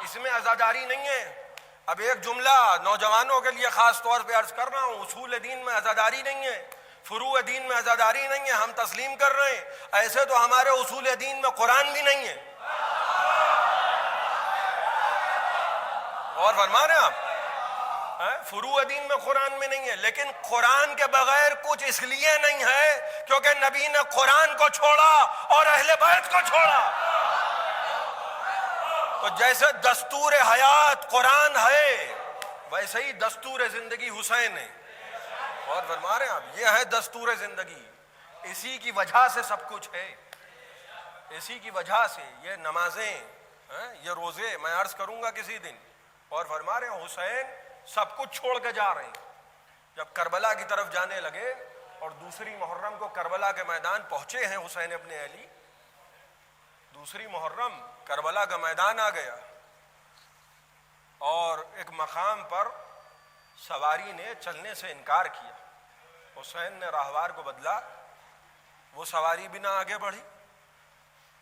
اس میں عزاداری نہیں ہے. اب ایک جملہ نوجوانوں کے لیے خاص طور پہ عرض کر رہا ہوں، اصول دین میں عزاداری نہیں ہے، فروع دین میں عزاداری نہیں ہے، ہم تسلیم کر رہے ہیں. ایسے تو ہمارے اصول دین میں قرآن بھی نہیں ہے. اور فرما رہے ہیں آپ، فروع دین میں قرآن میں نہیں ہے، لیکن قرآن کے بغیر کچھ اس لیے نہیں ہے کیونکہ نبی نے قرآن کو چھوڑا اور اہل بیت کو چھوڑا. تو جیسے دستور حیات قرآن ہے ویسے ہی دستور زندگی حسین ہے. اور فرما رہے ہیں آپ، یہ ہے دستور زندگی، اسی کی وجہ سے سب کچھ ہے، اسی کی وجہ سے یہ نمازیں، یہ روزے میں عرض کروں گا کسی دن. اور فرما رہے ہیں حسین سب کچھ چھوڑ کے جا رہے ہیں. جب کربلا کی طرف جانے لگے اور دوسری محرم کو کربلا کے میدان پہنچے ہیں حسین ابن علی، دوسری محرم کربلا کا میدان آ گیا اور ایک مقام پر سواری نے چلنے سے انکار کیا. حسین نے راہوار کو بدلا، وہ سواری بھی نہ آگے بڑھی.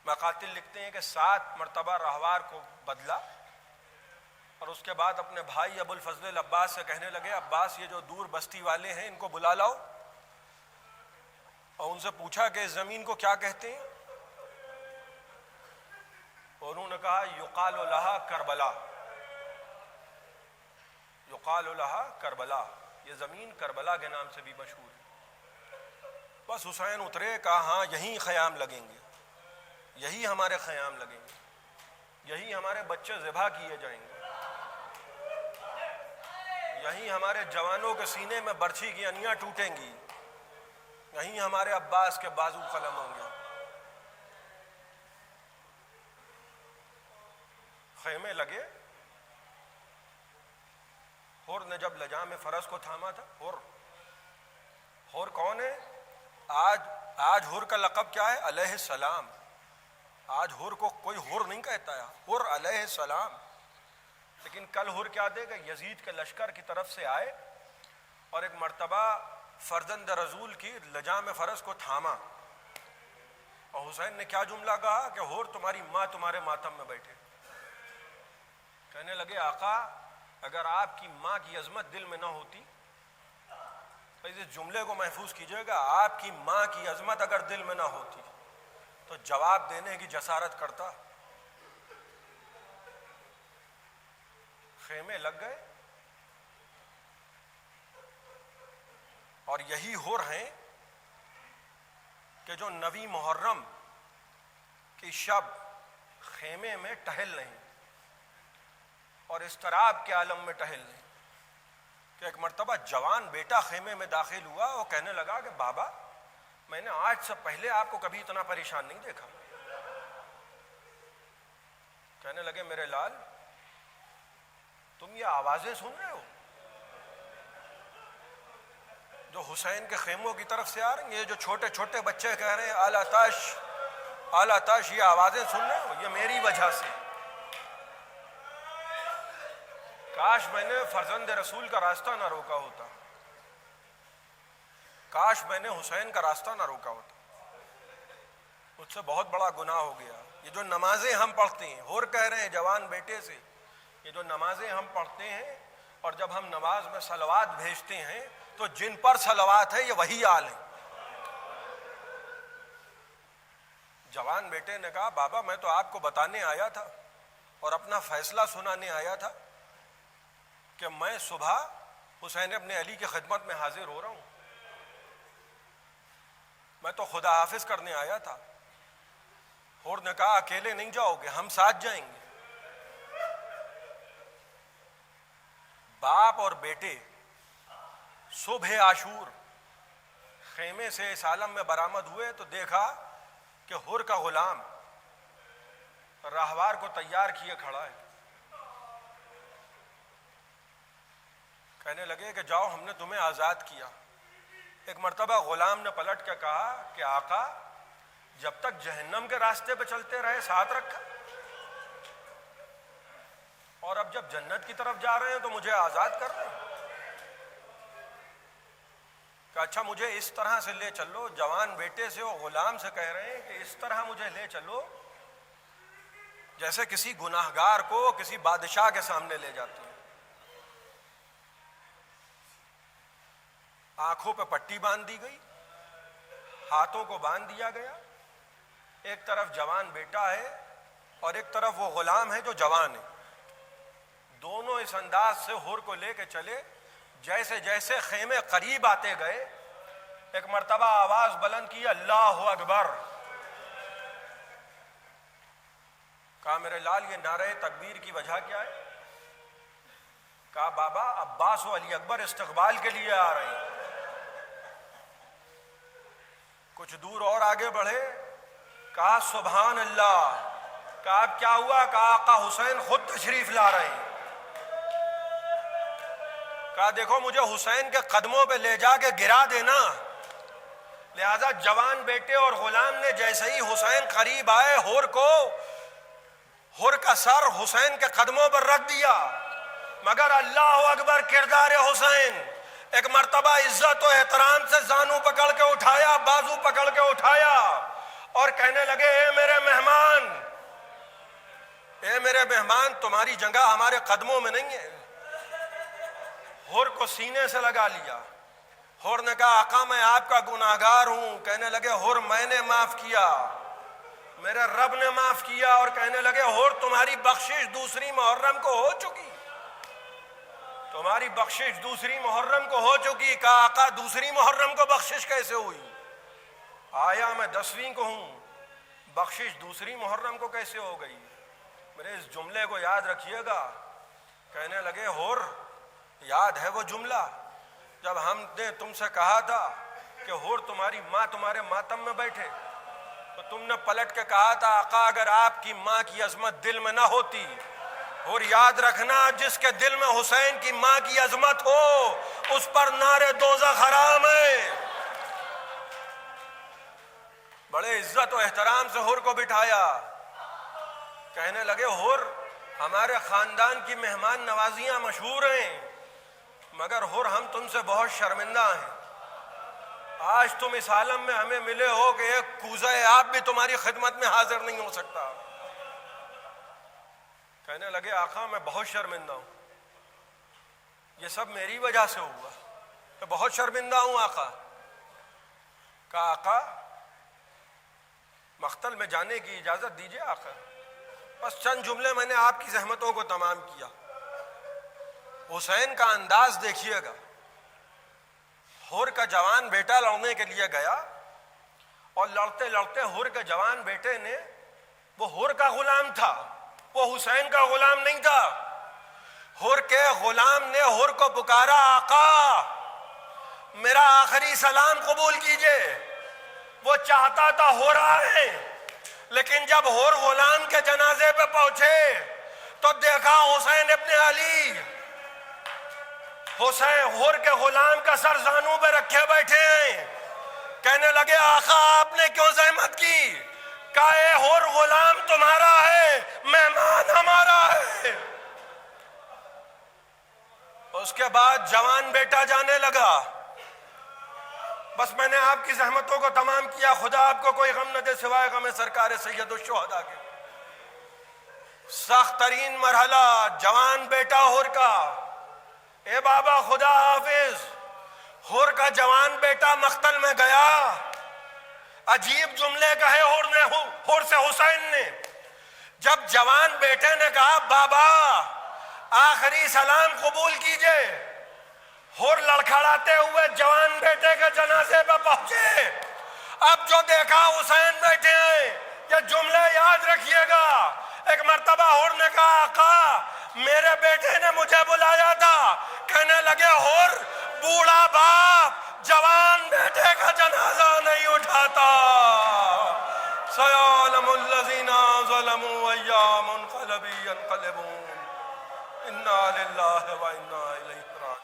مقاتل لکھتے ہیں کہ 7 مرتبہ راہوار کو بدلا اور اس کے بعد اپنے بھائی ابو الفضل العباس سے کہنے لگے عباس یہ جو دور بستی والے ہیں ان کو بلا لاؤ اور ان سے پوچھا کہ اس زمین کو کیا کہتے ہیں. اور انہوں نے کہا یقال لہا کربلا، یقال لہا کربلا، یہ زمین کربلا کے نام سے بھی مشہور ہے. بس حسین اترے، کہا ہاں یہیں خیام لگیں گے، یہی ہمارے خیام لگیں گے، یہی ہمارے بچے ذبح کیے جائیں گے، یہیں ہمارے جوانوں کے سینے میں برچھی کی انیاں ٹوٹیں گی، یہیں ہمارے عباس کے بازو قلم ہوں گے. خیمے لگے. حر نے جب لجام فرس کو تھاما تھا، حر کون ہے؟ آج حر کا لقب کیا ہے؟ علیہ السلام. آج حر کو کوئی حر نہیں کہتا ہے، حر علیہ السلام. لیکن کل حر کیا دے گا؟ یزید کے لشکر کی طرف سے آئے اور ایک مرتبہ فرزند رسول کی لجام فرس کو تھاما اور حسین نے کیا جملہ کہا کہ حر تمہاری ماں تمہارے ماتم میں بیٹھے. کہنے لگے آقا اگر آپ کی ماں کی عظمت دل میں نہ ہوتی، تو اس جملے کو محفوظ کیجئے گا، آپ کی ماں کی عظمت اگر دل میں نہ ہوتی تو جواب دینے کی جسارت کرتا. خیمے لگ گئے اور یہی حر ہیں کہ جو 9 محرم کی شب خیمے میں ٹہل رہے ہیں اور اضطراب کے عالم میں ٹہل رہے ہیں کہ ایک مرتبہ جوان بیٹا خیمے میں داخل ہوا اور کہنے لگا کہ بابا میں نے آج سے پہلے آپ کو کبھی اتنا پریشان نہیں دیکھا. کہنے لگے میرے لال تم یہ آوازیں سن رہے ہو جو حسین کے خیموں کی طرف سے آ رہی ہیں؟ یہ جو چھوٹے چھوٹے بچے کہہ رہے ہیں اعلیٰ تاش اعلیٰ تاش، یہ آوازیں سن رہے ہو؟ یہ میری وجہ سے. کاش میں نے فرزند رسول کا راستہ نہ روکا ہوتا، کاش میں نے حسین کا راستہ نہ روکا ہوتا، مجھ سے بہت بڑا گناہ ہو گیا. یہ جو نمازیں ہم پڑھتے ہیں، اور کہہ رہے ہیں جوان بیٹے سے، یہ جو نمازیں ہم پڑھتے ہیں اور جب ہم نماز میں صلوات بھیجتے ہیں تو جن پر صلوات ہے یہ وہی آل ہیں. جوان بیٹے نے کہا بابا میں تو آپ کو بتانے آیا تھا اور اپنا فیصلہ سنانے آیا تھا کہ میں صبح حسین ابن علی کی خدمت میں حاضر ہو رہا ہوں. میں تو خدا حافظ کرنے آیا تھا. حور نے کہا اکیلے نہیں جاؤ گے, ہم ساتھ جائیں گے. باپ اور بیٹے صبح عاشور خیمے سے اس عالم میں برآمد ہوئے تو دیکھا کہ حور کا غلام راہوار کو تیار کیے کھڑا ہے. کہنے لگے کہ جاؤ ہم نے تمہیں آزاد کیا. ایک مرتبہ غلام نے پلٹ کے کہا کہ آقا جب تک جہنم کے راستے پہ چلتے رہے ساتھ رکھا, اور اب جب جنت کی طرف جا رہے ہیں تو مجھے آزاد کر رہے ہیں. کہ اچھا مجھے اس طرح سے لے چلو, جوان بیٹے سے اور غلام سے کہہ رہے ہیں کہ اس طرح مجھے لے چلو جیسے کسی گناہگار کو کسی بادشاہ کے سامنے لے جاتے ہیں. آنکھوں پہ پٹی باندھ دی گئی, ہاتھوں کو باندھ دیا گیا. ایک طرف جوان بیٹا ہے اور ایک طرف وہ غلام ہے جو جوان ہے. دونوں اس انداز سے حور کو لے کے چلے. جیسے جیسے خیمے قریب آتے گئے ایک مرتبہ آواز بلند کی, اللہ اکبر. کہا میرے لال یہ نعرہ تکبیر کی وجہ کیا ہے؟ کہا بابا عباس و علی اکبر استقبال کے لیے آ رہے ہیں. کچھ دور اور آگے بڑھے, کہا سبحان اللہ. کہا اب کیا ہوا؟ کہا آقا حسین خود تشریف لا رہے ہیں. کہا دیکھو مجھے حسین کے قدموں پہ لے جا کے گرا دینا. لہذا جوان بیٹے اور غلام نے جیسے ہی حسین قریب آئے حور کا سر حسین کے قدموں پر رکھ دیا. مگر اللہ اکبر کردار حسین, ایک مرتبہ عزت و احترام سے زانو پکڑ کے اٹھایا, بازو پکڑ کے اٹھایا اور کہنے لگے اے میرے مہمان, اے میرے مہمان تمہاری جگہ ہمارے قدموں میں نہیں ہے. حور کو سینے سے لگا لیا. حور نے کہا آقا میں آپ کا گناہگار ہوں. کہنے لگے حور میں نے معاف کیا, میرے رب نے معاف کیا. اور کہنے لگے حور تمہاری بخشش دوسری محرم کو ہو چکی, تمہاری بخشش دوسری محرم کو ہو چکی. کہا آقا دوسری محرم کو بخشش کیسے ہوئی؟ آیا میں 10ویں کو ہوں, بخشش دوسری محرم کو کیسے ہو گئی؟ میرے اس جملے کو یاد رکھیے گا. کہنے لگے حور یاد ہے وہ جملہ جب ہم نے تم سے کہا تھا کہ حور تمہاری ماں تمہارے ماتم میں بیٹھے, تو تم نے پلٹ کے کہا تھا آقا اگر آپ کی ماں کی عظمت دل میں نہ ہوتی. اور یاد رکھنا جس کے دل میں حسین کی ماں کی عظمت ہو اس پر نعرے دوزخ حرام ہے. بڑے عزت و احترام سے حور کو بٹھایا. کہنے لگے حور ہمارے خاندان کی مہمان نوازیاں مشہور ہیں, مگر حور ہم تم سے بہت شرمندہ ہیں. آج تم اس عالم میں ہمیں ملے ہو کہ ایک کوزہ آپ بھی تمہاری خدمت میں حاضر نہیں ہو سکتا. کہنے لگے آقا میں بہت شرمندہ ہوں, یہ سب میری وجہ سے ہوا, میں بہت شرمندہ ہوں آقا. کہا آقا مقتل میں جانے کی اجازت دیجیے آقا, بس چند جملے میں نے آپ کی زحمتوں کو تمام کیا. حسین کا انداز دیکھیے گا. حور کا جوان بیٹا لڑنے کے لیے گیا اور لڑتے لڑتے حور کے جوان بیٹے نے, وہ حور کا غلام تھا, وہ حسین کا غلام نہیں تھا. حور کے غلام نے حور کو پکارا آقا میرا آخری سلام قبول کیجئے. وہ چاہتا تھا حور آئے, لیکن جب حور غلام کے جنازے پہ پہنچے تو دیکھا حسین ابن علی. حسین حور کے غلام کا سر زانوں پہ رکھے بیٹھے ہیں. کہنے لگے آقا آپ نے کیوں زحمت کی؟ کہا اے حور غلام تمہارا ہے, مہمان ہمارا ہے. اس کے بعد جوان بیٹا جانے لگا, بس میں نے آپ کی زحمتوں کو تمام کیا, خدا آپ کو کوئی غم نہ دے سوائے غم سرکار سید الشہداء کے. سخت ترین مرحلہ جوان بیٹا حور کا, اے بابا خدا حافظ. حور کا جوان بیٹا مقتل میں گیا, عجیب جملے کہے حور سے حسین نے. جب جوان بیٹے نے کہا بابا آخری سلام قبول کیجئے, حور لڑکھڑاتے ہوئے جوان بیٹے کے جنازے پہ پہنچے, اب جو دیکھا حسین بیٹھے ہیں، یہ جملے یاد رکھیے گا۔ ایک مرتبہ ہور نے کہا آقا میرے بیٹے نے مجھے بلایا تھا، کہنے لگے ہور بوڑھا باپ جوان بیٹے کا جنازہ نہیں اٹھاتا۔ سَيَعْلَمُ الَّذِينَ ظَلَمُوا أَيَّ مُنْقَلَبٍ يَنْقَلِبُونَ۔ اِنَّا لِلَّهِ وَإِنَّا إِلَيْهِ رَاجِعُونَ۔